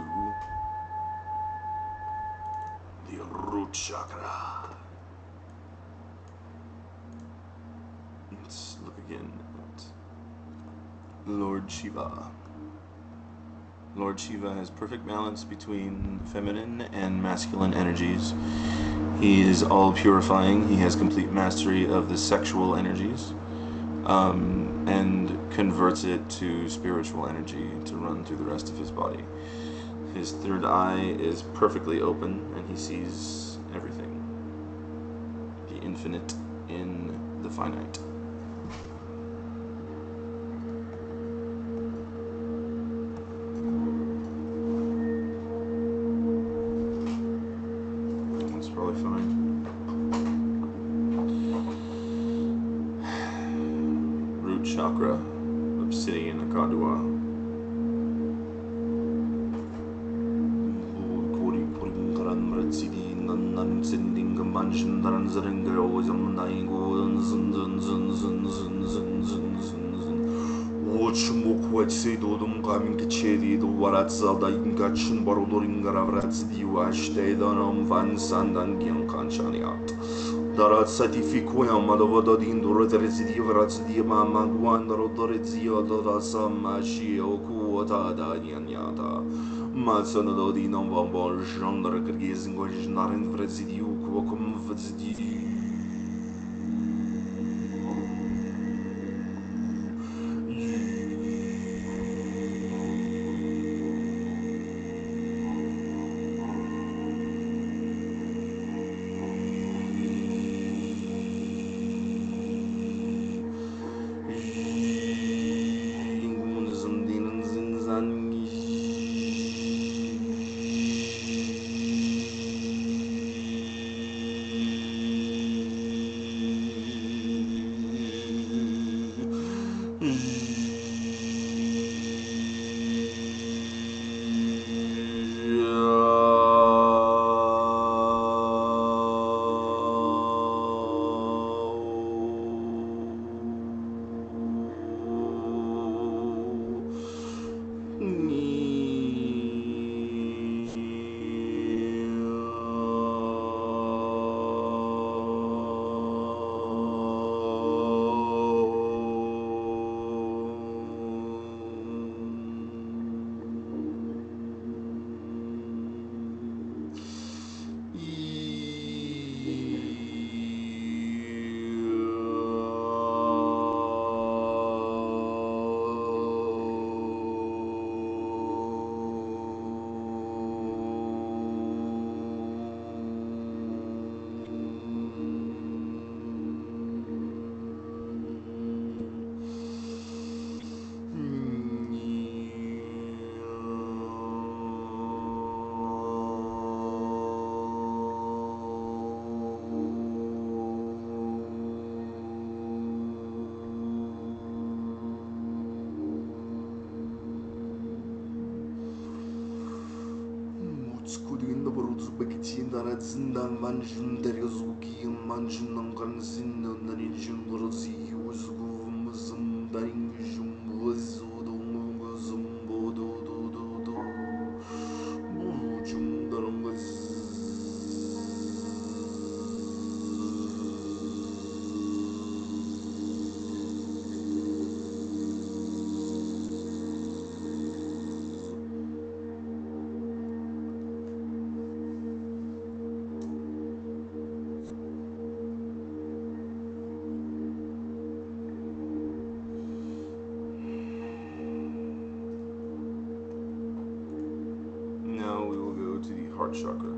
the root chakra. Let's look again at Lord Shiva. Lord Shiva has perfect balance between feminine and masculine energies. He is all purifying. He has complete mastery of the sexual energies, and converts it to spiritual energy to run through the rest of his body. His third eye is perfectly open, and he sees everything. The infinite in the finite. That's probably fine. Root chakra, obsidian akadua. Darat certificuia malovadin dorezidi vrazidi mamangwan rodorezio dorasa mashi okuota danyanyata. Matsanododi non bombon jandra kirgizin gojnarin vrezidi ukuokum vzidi. Skudin boruz bekitin daratsindan manjun deryozuki manjun kansin naninjun rozi uzgumuzum dainjum wazudum guzum bodo do do do bujum darangaz. Now we will go to the heart chakra.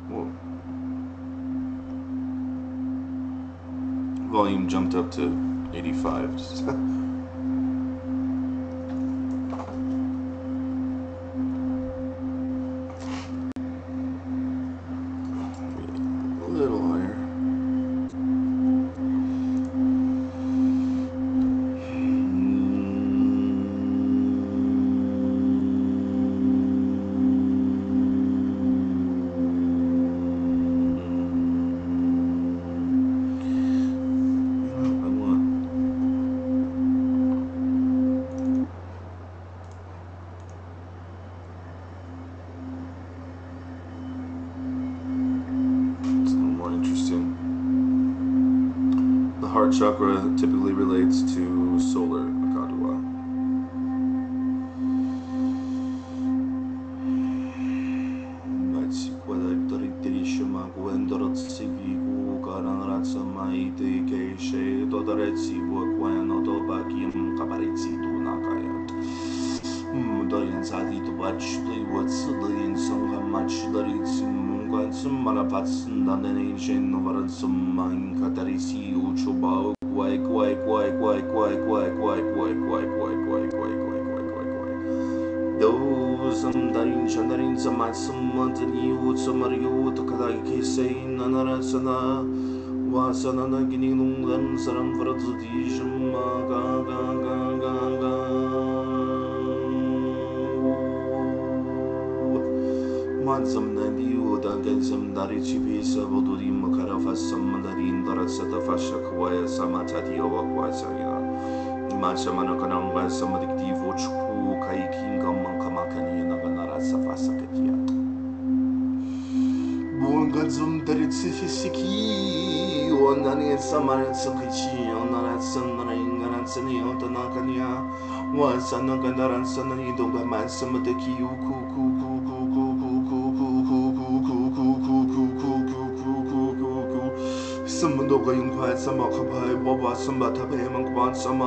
Whoa. Volume jumped up to 85. A little higher. Heart chakra typically relates to solar akadua. Darin Chandarin Samatsumantani Utsamario Tokadaki Sain Anarasana Wasana Gininungan Saram Vratudisham Mansam Nandi Udagansam Darichi Pisa Voduri Makarafasam Darin Darasata Fasha Kwaya Samatati Owakwasayana Mashamana Kananga Samadikti Vochku Kaikinga Mankamakani Naganarasa Fasakatia Bunganzum Daritsifisiki Wanani Samaran Sakichi Onaratsan Rangansani Otanakania Wasanagandaran Sanani Dogaman Samadaki Samando going quiet, some occupy, Boba, some batabe, Mankwan, some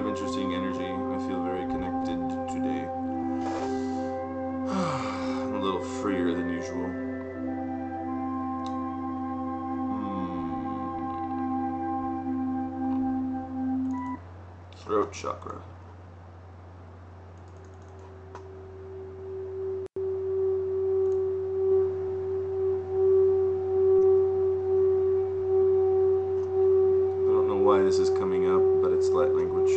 interesting energy. I feel very connected today. I'm a little freer than usual. Throat chakra. I don't know why this is coming up, but it's light language.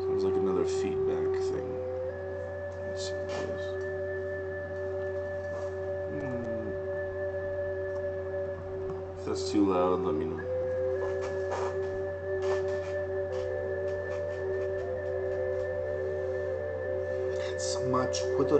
Sounds like another feedback. it's too loud, let me know. Much with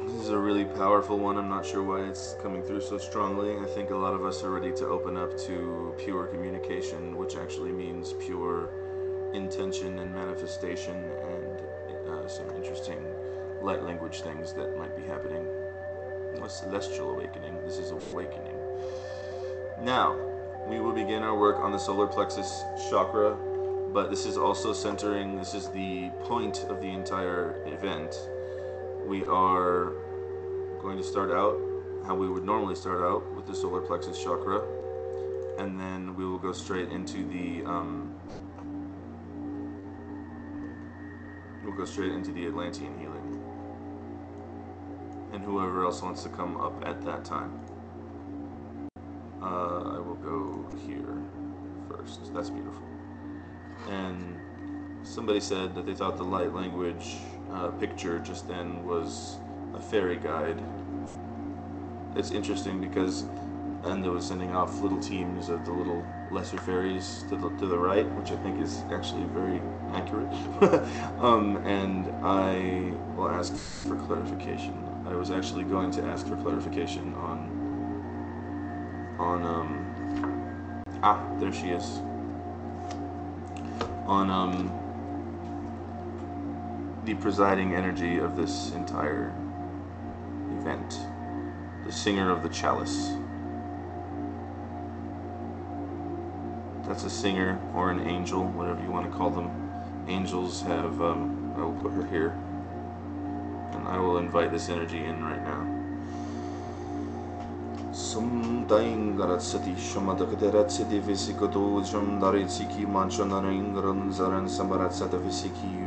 This is a really powerful one. I'm not sure why it's coming through so strongly. I think a lot of us are ready to open up to pure communication, which actually means pure intention and manifestation, and some interesting light language things that might be happening. A celestial awakening. This is awakening. Now, we will begin our work on the solar plexus chakra, but this is also centering, this is the point of the entire event. We are going to start out how we would normally start out with the solar plexus chakra, and then we will go straight into the Atlantean healing, and whoever else wants to come up at that time. I will go here first. That's beautiful. And somebody said that they thought the light language picture just then was a fairy guide. It's interesting because Enda was sending off little teams of the little lesser fairies to the right, which I think is actually very accurate. And I will ask for clarification. I was actually going to ask for clarification on there she is. On the presiding energy of this entire event, the singer of the chalice. That's a singer or an angel, whatever you want to call them. Angels have, I will put her here, and I will invite this energy in right now. Somdaing garatsati shamadakaderatsiti visikoto jamdaritsiki manchanaringaran zaran sambaratsata visikiyu.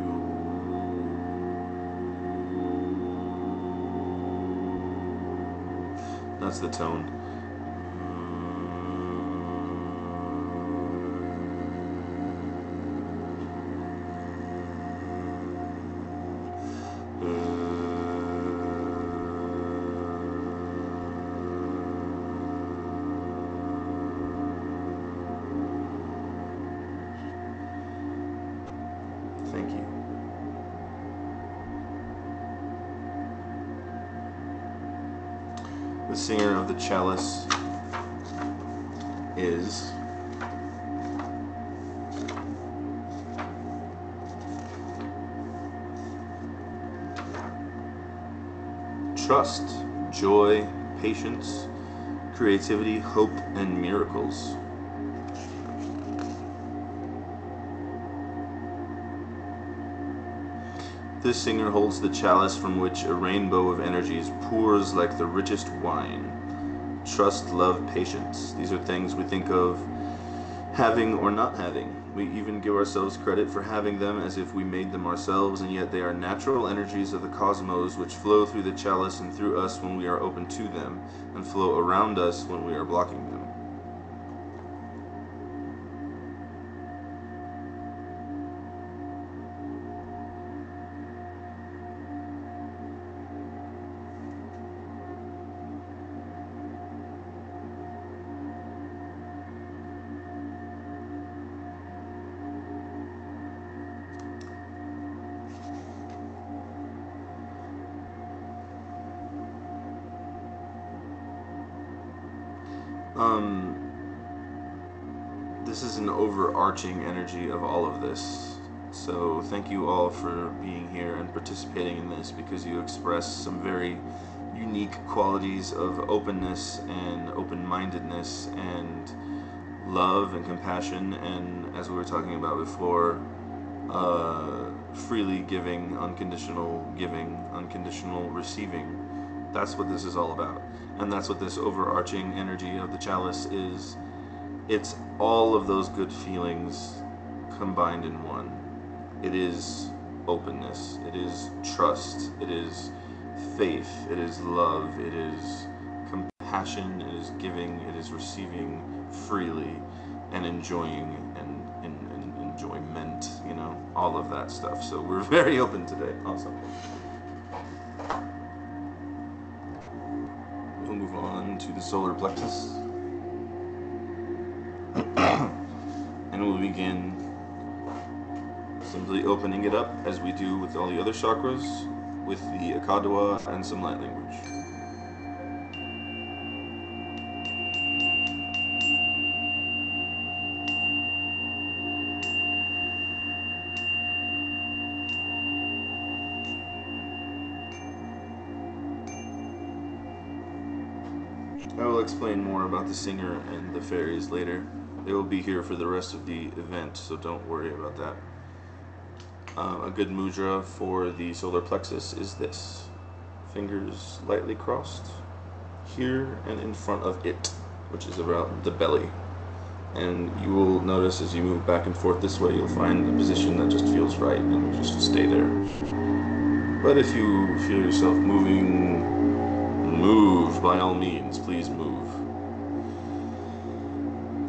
That's the tone. Thank you. The singer of the chalice is trust, joy, patience, creativity, hope, and miracles. This singer holds the chalice from which a rainbow of energies pours like the richest wine. Trust, love, patience. These are things we think of having or not having. We even give ourselves credit for having them as if we made them ourselves, and yet they are natural energies of the cosmos which flow through the chalice and through us when we are open to them, and flow around us when we are blocking them. This is an overarching energy of all of this. So thank you all for being here and participating in this, because you express some very unique qualities of openness and open-mindedness and love and compassion, and as we were talking about before, freely giving, unconditional receiving. That's what this is all about. And that's what this overarching energy of the chalice is. It's all of those good feelings combined in one. It is openness, it is trust, it is faith, it is love, it is compassion, it is giving, it is receiving freely and enjoying and enjoyment, you know, all of that stuff. So we're very open today. Awesome. We'll move on to the solar plexus. And we'll begin simply opening it up as we do with all the other chakras, with the Akadawa and some light language. I will explain more about the singer and the fairies later. They will be here for the rest of the event, so don't worry about that. A good mudra for the solar plexus is this. Fingers lightly crossed here and in front of it, which is around the belly. And you will notice as you move back and forth this way, you'll find a position that just feels right, and just stay there. But if you feel yourself moving, move by all means, please move.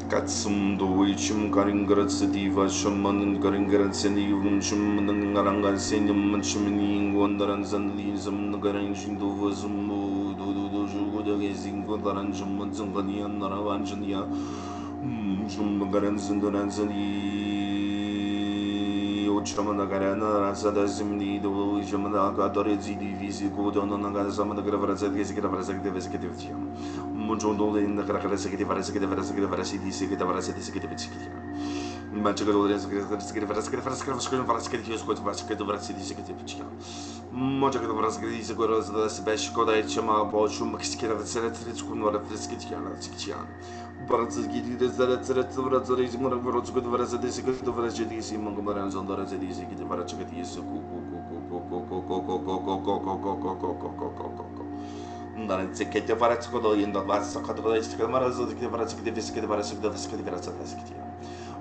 Katsum doichum karingaratsativa shaman karingaratsenivum shumanangarangan senyum shumaning wondaran zanlizum nagaranjin dovazum dojugodagazing godaranjum zangania naravanjania shumagaran zandaranzani Chamanagana Rasada Zimni, the Jamanaga Dorezi Divisi, Godonanga Samana Gravazak, Executive Mujondo in the Executive Varasity, Secretary. Magical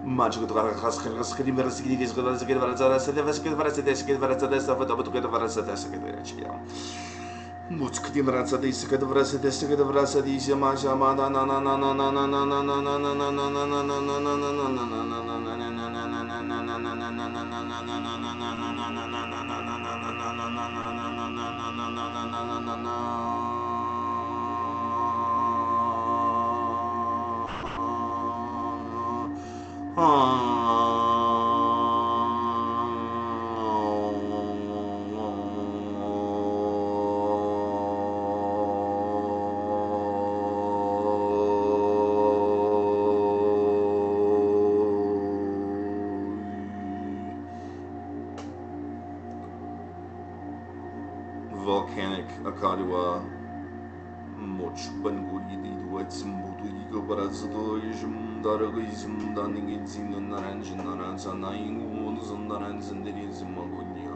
Magical volcanic Akadua Moch Banguri Wets Mutu Barazadojum Daragizm Daningizin and Naranjan Naranza Naing Wounds and Narans and Didies Magunia.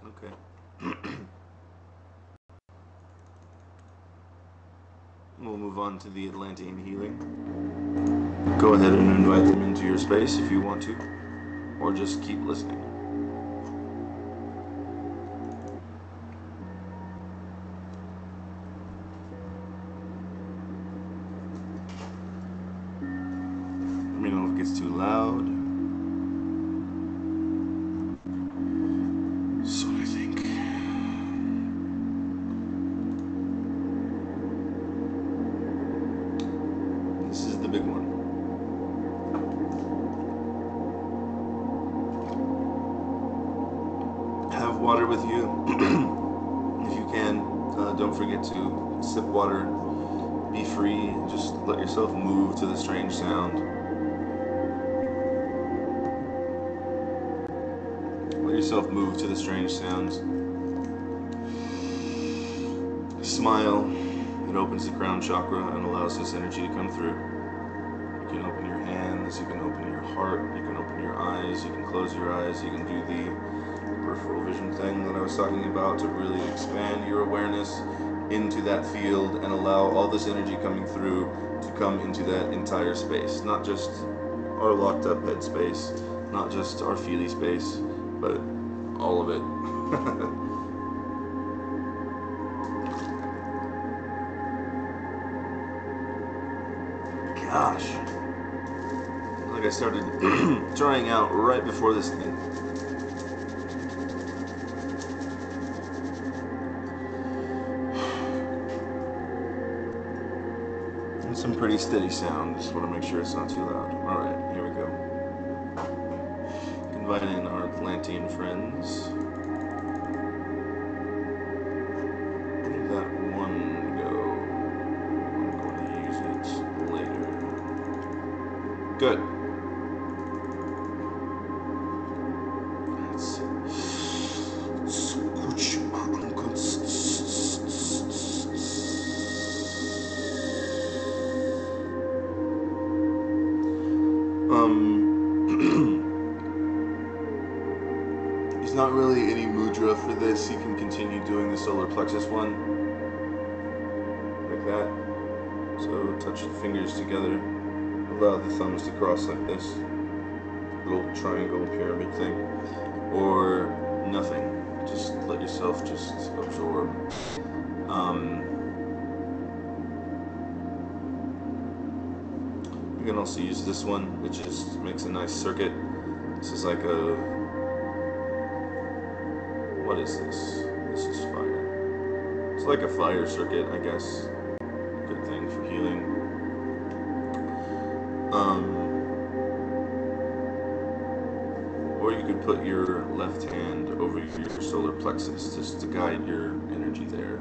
Okay. We'll move on to the Atlantean healing. Go ahead and invite them into your space if you want to, or just keep listening. Let me know if it gets too loud. So I think. This is the big one. Have water with you if you can. Don't forget to sip water. Be free. Just let yourself move to the strange sound. Let yourself move to the strange sounds. Smile. It opens the crown chakra and allows this energy to come through. You can open your hands, you can open your heart, you can open your eyes, you can close your eyes, you can do the peripheral vision thing that I was talking about to really expand your awareness into that field and allow all this energy coming through to come into that entire space. Not just our locked up head space, not just our feely space, but all of it. Gosh. Like I started trying out right before this thing. And some pretty steady sound. Just want to make sure it's not too loud. Alright, here we go. Invite in our Atlantean friends. Leave that one go. I'm going to use it later. Good. There's not really any mudra for this. You can continue doing the solar plexus one. Like that. So touch the fingers together. Allow the thumbs to cross like this. Little triangle pyramid thing. Or nothing. Just let yourself just absorb. You can also use this one. It just makes a nice circuit. This is like a... What is this? This is fire. It's like a fire circuit, I guess. Good thing for healing. Or you could put your left hand over your solar plexus just to guide your energy there,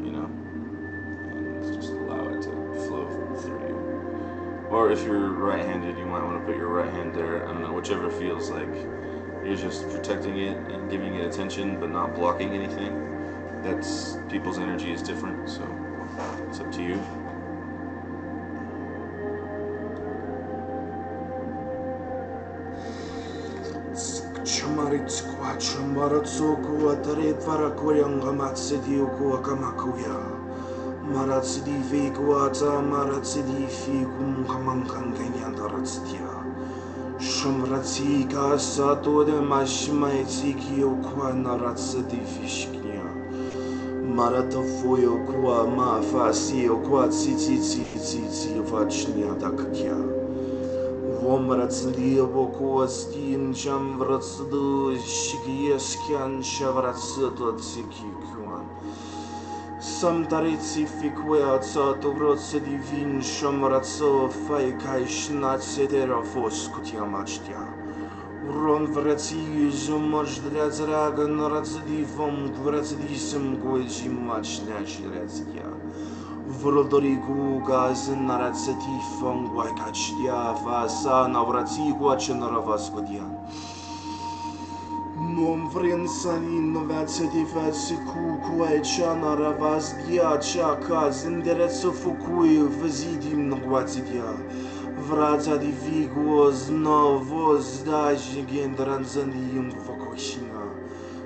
you know, and just allow it to flow through you. Or if you're right-handed, you might want to put your right hand there. I don't know, whichever feels like. You're just protecting it and giving it attention, but not blocking anything. That's, people's energy is different, so it's up to you. Shumratika sato de mashmai tiki okwa naratsati fishkia. Marata foyo kwa ma fasi okwa titi vachnia dakya. Vomratsli obokwa stin chamvratsdu shikieskyan shavratsato tsiki kwan. Samtaritsi fikwea tsato vrotsa divin shamratso fai kai shnatsetera foskutia machtia. Ron vratsi zumajdrazraga narazdivom vratsdisem goji machnachirezia. Vrodorigu gaz naratsatifam guaikachtia vasa navratsi guachanaravaskodia. Non vrensani novatseti fatsi kukuai chana ravas dia chaka zinderetso fukui vazidim nogwatidia. Vrata di vigos novos daji gendranzanium vakoshina.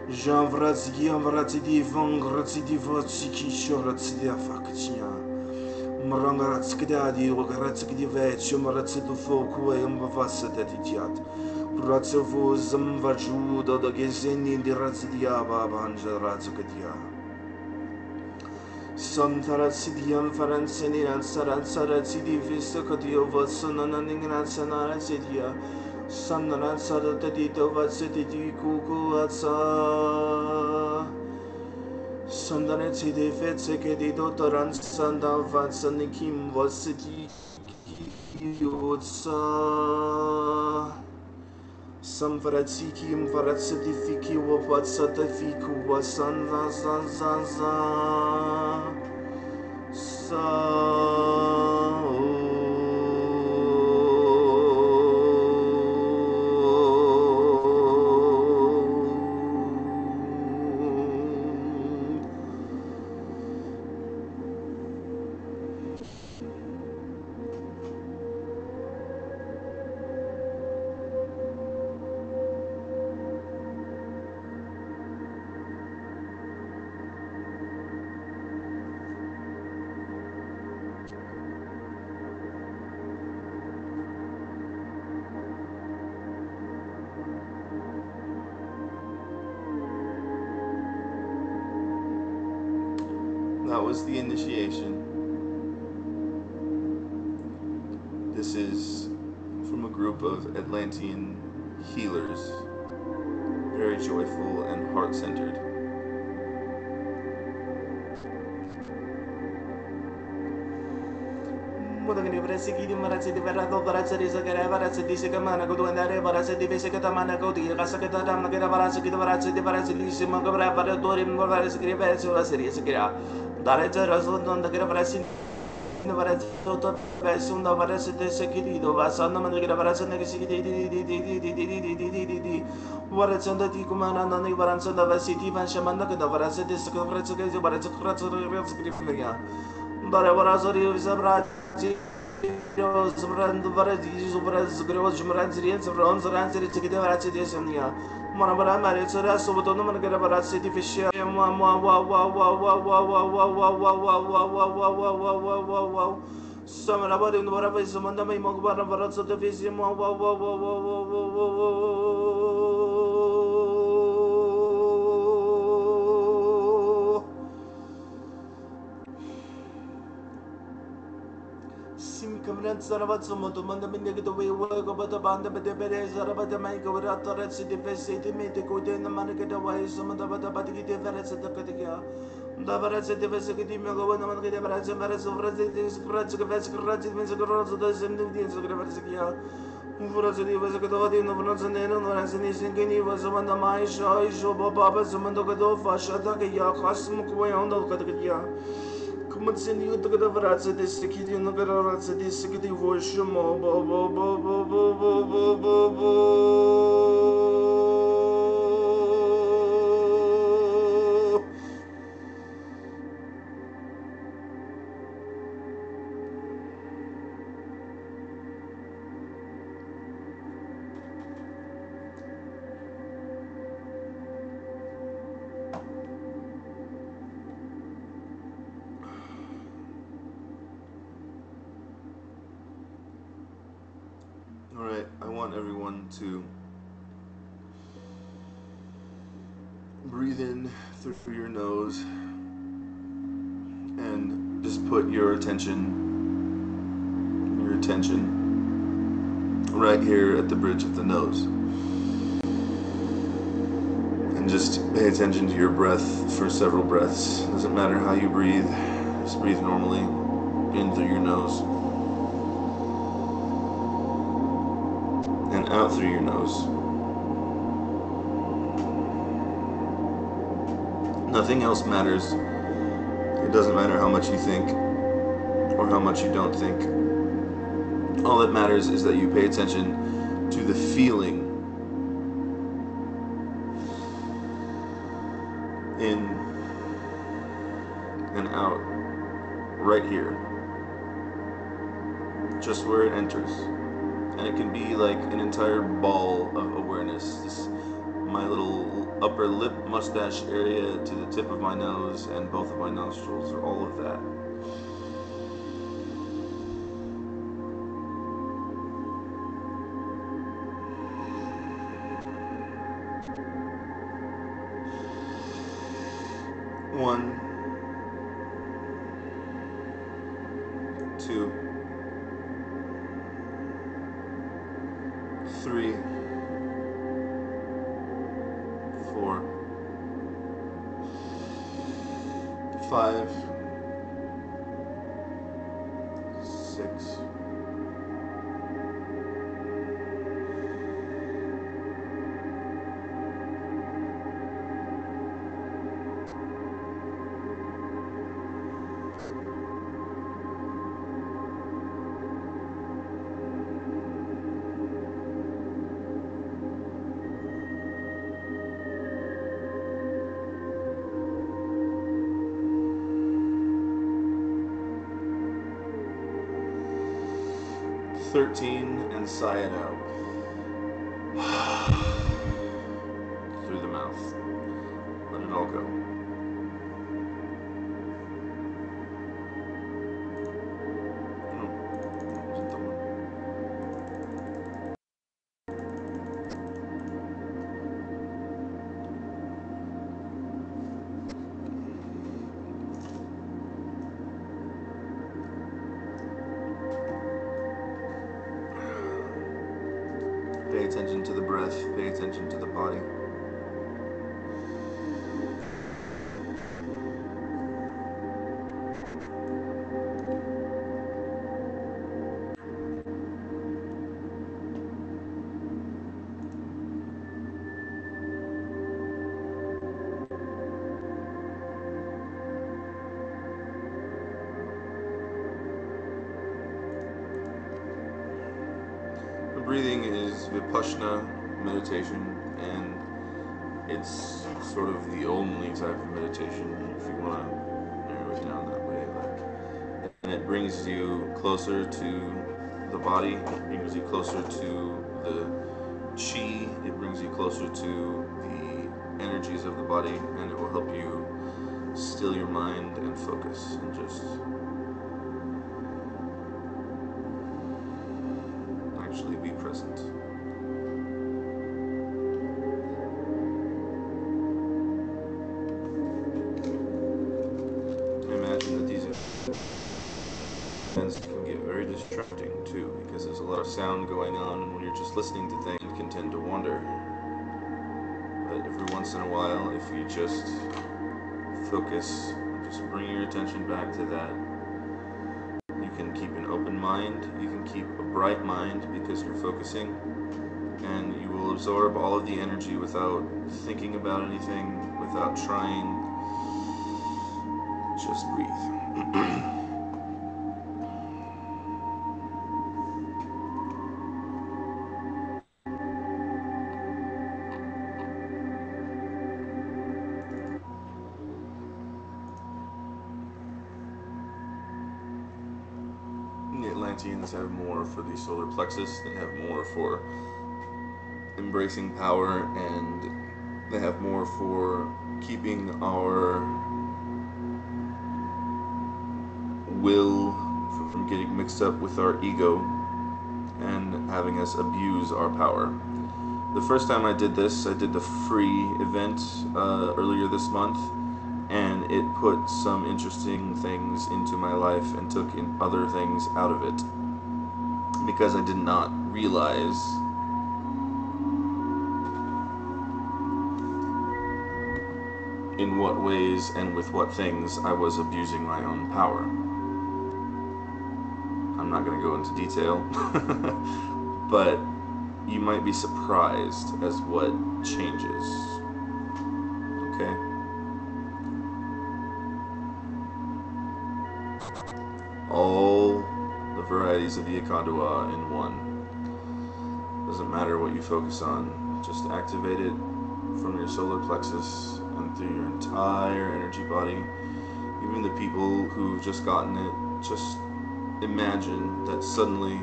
Jean vratsigiam vratidi vangratidi vatsiki shoratsidia faktia. Marangaratskdadi ogratskdi vechum ratsidu fokui mbavasatetiat. Ratsovuzam vajuda da gezeni di razdia babanja razgadia. Samtaratsidiam faranseni ansaransaratsidi visakodio vatsananinganatsanaratsidia. Sanaransaratatito vatsatiti kukuatsa. Sandaretide vetsekedido taransanda vatsanikim vatsati kiotsa. Samvaratsiki imvaratsatifiki wapatsatafiku wasanzanzanzanza. That was the initiation. This is from a group of Atlantean healers, very joyful and heart-centered. Sim kamran zarabat sumoto manda mende gito we go bata banda bade bere zarabata mai go rata ret sidi fesi di mete ko de na man gita wai samanda bata bati gite veret sa dakatiya da veret sa de fesi giti me go na man gite veret sa veret sa veret sa skrat sa veret sa skrat sa men sa gro sa da sem di sa gra veret sa kiya Ufura sa di vesi gito di no vrat sa ne no ran sa ni singini va samanda mai shai sho baba ba samanda gito fa shada ke ya khas mu ko ya onda katiya Continue to get over at this kid, you know, get over at this kid, voice your mo, bo, bo, bo, bo, bo, bo, bo, bo, bo. Alright, I want everyone to breathe in through your nose and just put your attention right here at the bridge of the nose. And just pay attention to your breath for several breaths. Doesn't matter how you breathe, just breathe normally in through your nose and out through your nose. Nothing else matters. It doesn't matter how much you think or how much you don't think. All that matters is that you pay attention to the feeling in and out right here, just where it enters. And it can be like an entire ball of awareness. My little upper lip mustache area to the tip of my nose and both of my nostrils, or all of that. One, two, three, four, five, six, and sigh it out through the mouth. Let it all go. Pay attention to the breath, pay attention to the body. Breathing is Vipassana meditation, and it's sort of the only type of meditation, if you want to narrow it down that way. And it It brings you closer to the body, it brings you closer to the chi, it brings you closer to the energies of the body, and it will help you still your mind and focus and just actually be present. Imagine that these events can get very distracting too, because there's a lot of sound going on, and when you're just listening to things, you can tend to wander. But every once in a while, if you just focus, just bring your attention back to that, you can keep an open mind, you can keep a bright mind because you're focusing, and you will absorb all of the energy without thinking about anything, without trying. Just breathe. The Atlanteans have more for the solar plexus, they have more for embracing power, and they have more for keeping our will from getting mixed up with our ego and having us abuse our power. The first time I did this, I did the free event earlier this month, and it put some interesting things into my life and took in other things out of it, because I did not realize in what ways and with what things I was abusing my own power. I'm not going to go into detail, but you might be surprised as what changes. Okay? All the varieties of the Akadua in one. Doesn't matter what you focus on, just activate it from your solar plexus and through your entire energy body. Even the people who've just gotten it, just imagine that suddenly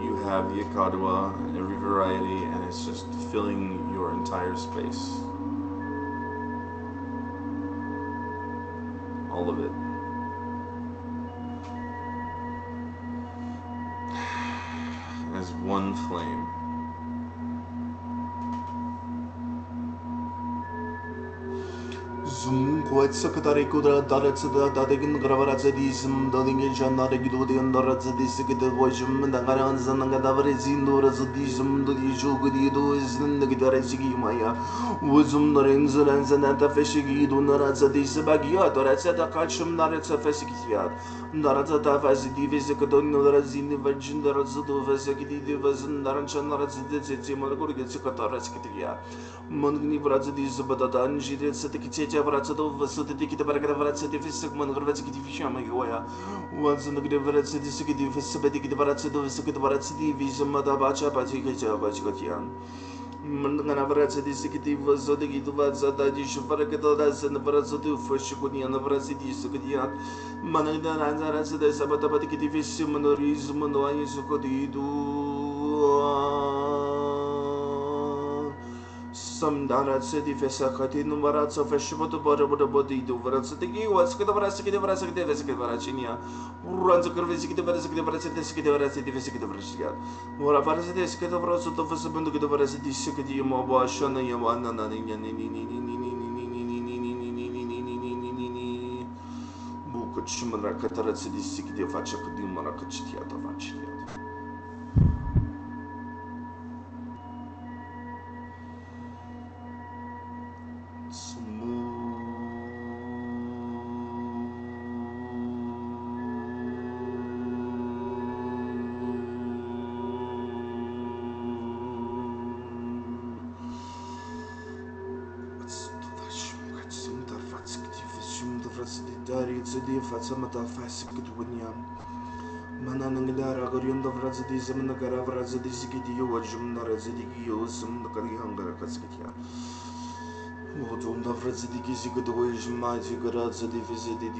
you have the Akadua in every variety, and it's just filling your entire space. All of it. As one flame. Zum quite secretary could have done it to the Dadigan Gravarazadism, Doding Janarigido, the Andarazadistic Vojum, and the Garans and the Gadavarezin, Razadism, the usual good you is in the Gitarezigi Maya, Wuzum, the Rinzans and Antafeshigi, Dunarazadis, Bagia, the Razeta Kachum, Naretsa Fesikiat, Narazata Vasidivizikadon, the Razin, the Virgin, the Razadu Vesikidi, the Vazan, Naranchan, Razadis, Monogorizikatareskitiya, Mongni Brazadis, Badatan, Jidit, Vratsadov, Sotiki, the Baragavratsi, Fisman, Gravetsiki, Fishamaya, once in the Gravetsiki, Sabetic, the Baratsado, Sakitabaratsi, Vishamadabacha, Patika, Bachikotian. Manganavaratsi, Sikiti, was Zodiki, Vazada, Shavarakadas, and the Baratsadu, for Shukuni, and the Vrasiti, Sukadian, Mananda, and the Sabatabati, Vishamanoris, Manoai, Sukodidu. Some Darat City Fesakati, Numarat of a Shiboto Body, do Veratsiki, what's the Verasiki, the Verasiki, the Vesiki Veracinia, runs a Kurvisiki, the Vesiki, the Verasiki, the Verasiki, the Vesiki, the Verasiki, or a Varasiki, the Verasiki, the Vesibund, the Verasiki, Sikiti, Moba, Shana, Yamana, Bukuchimara Kataratsi, Sikiti, Vachakudi, Marakachitia, Vachitia. Fatsamata Fasikit Winyam Mananangara Gorium of Razadism and the Garav Razadisiki, Wajum Narazidiki, Yosum, the Karihanga Kaskitia. Wotum of Razadiki, Sikudwish, Mighty Garazadi visited.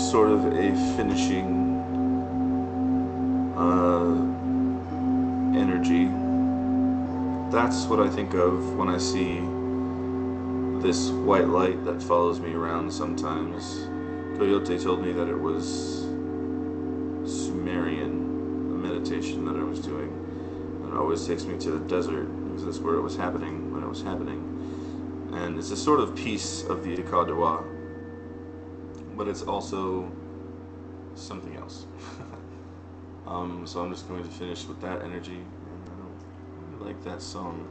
sort of a finishing energy. That's what I think of when I see this white light that follows me around sometimes. Coyote told me that it was Sumerian, a meditation that I was doing. And it always takes me to the desert, because that's where it was happening, when it was happening. And it's a sort of piece of the Ikadawa, but it's also something else. So I'm just going to finish with that energy. And I don't really like that song.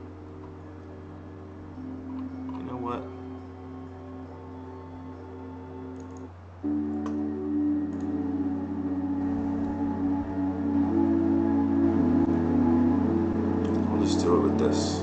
You know what? I'll just do it with this.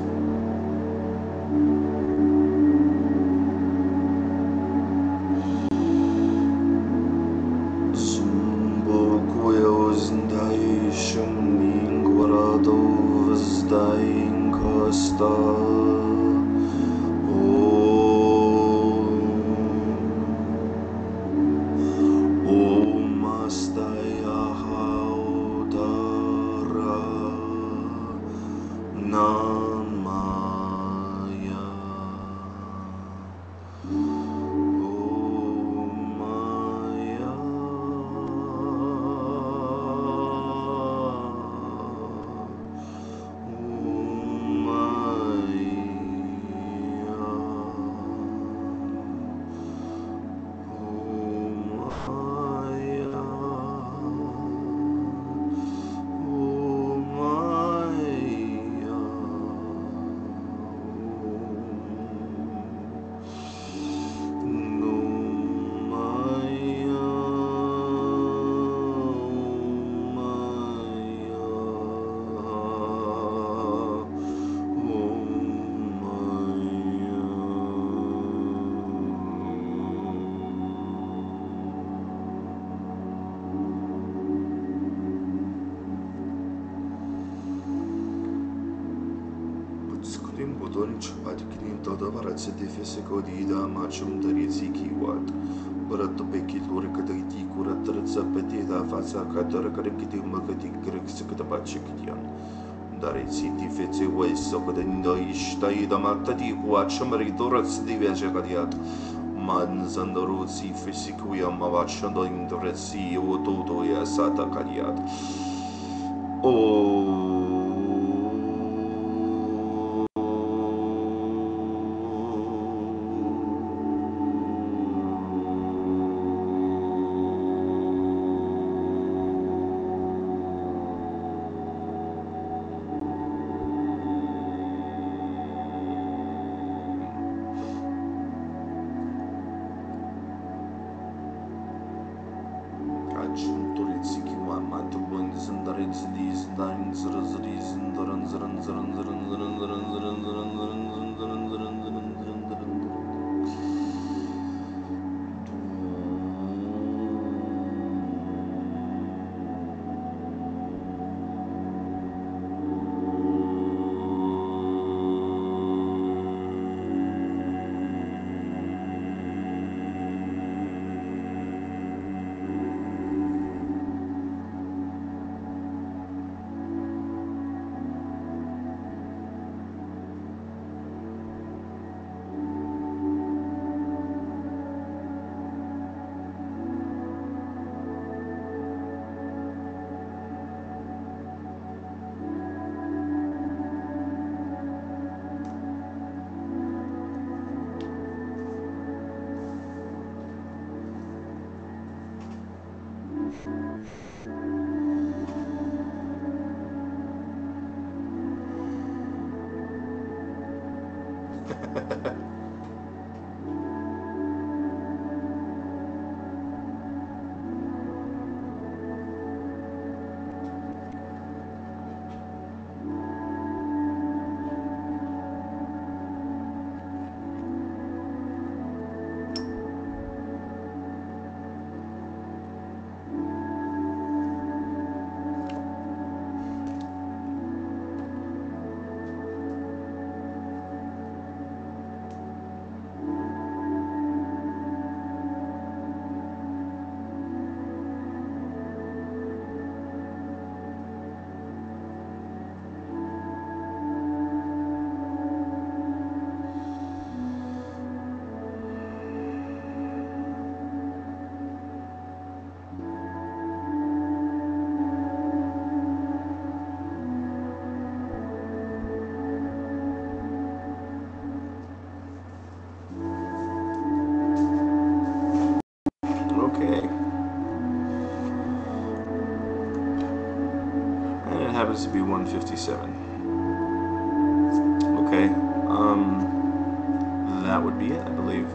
Okay. And it happens to be 157. Okay. That would be it, I believe.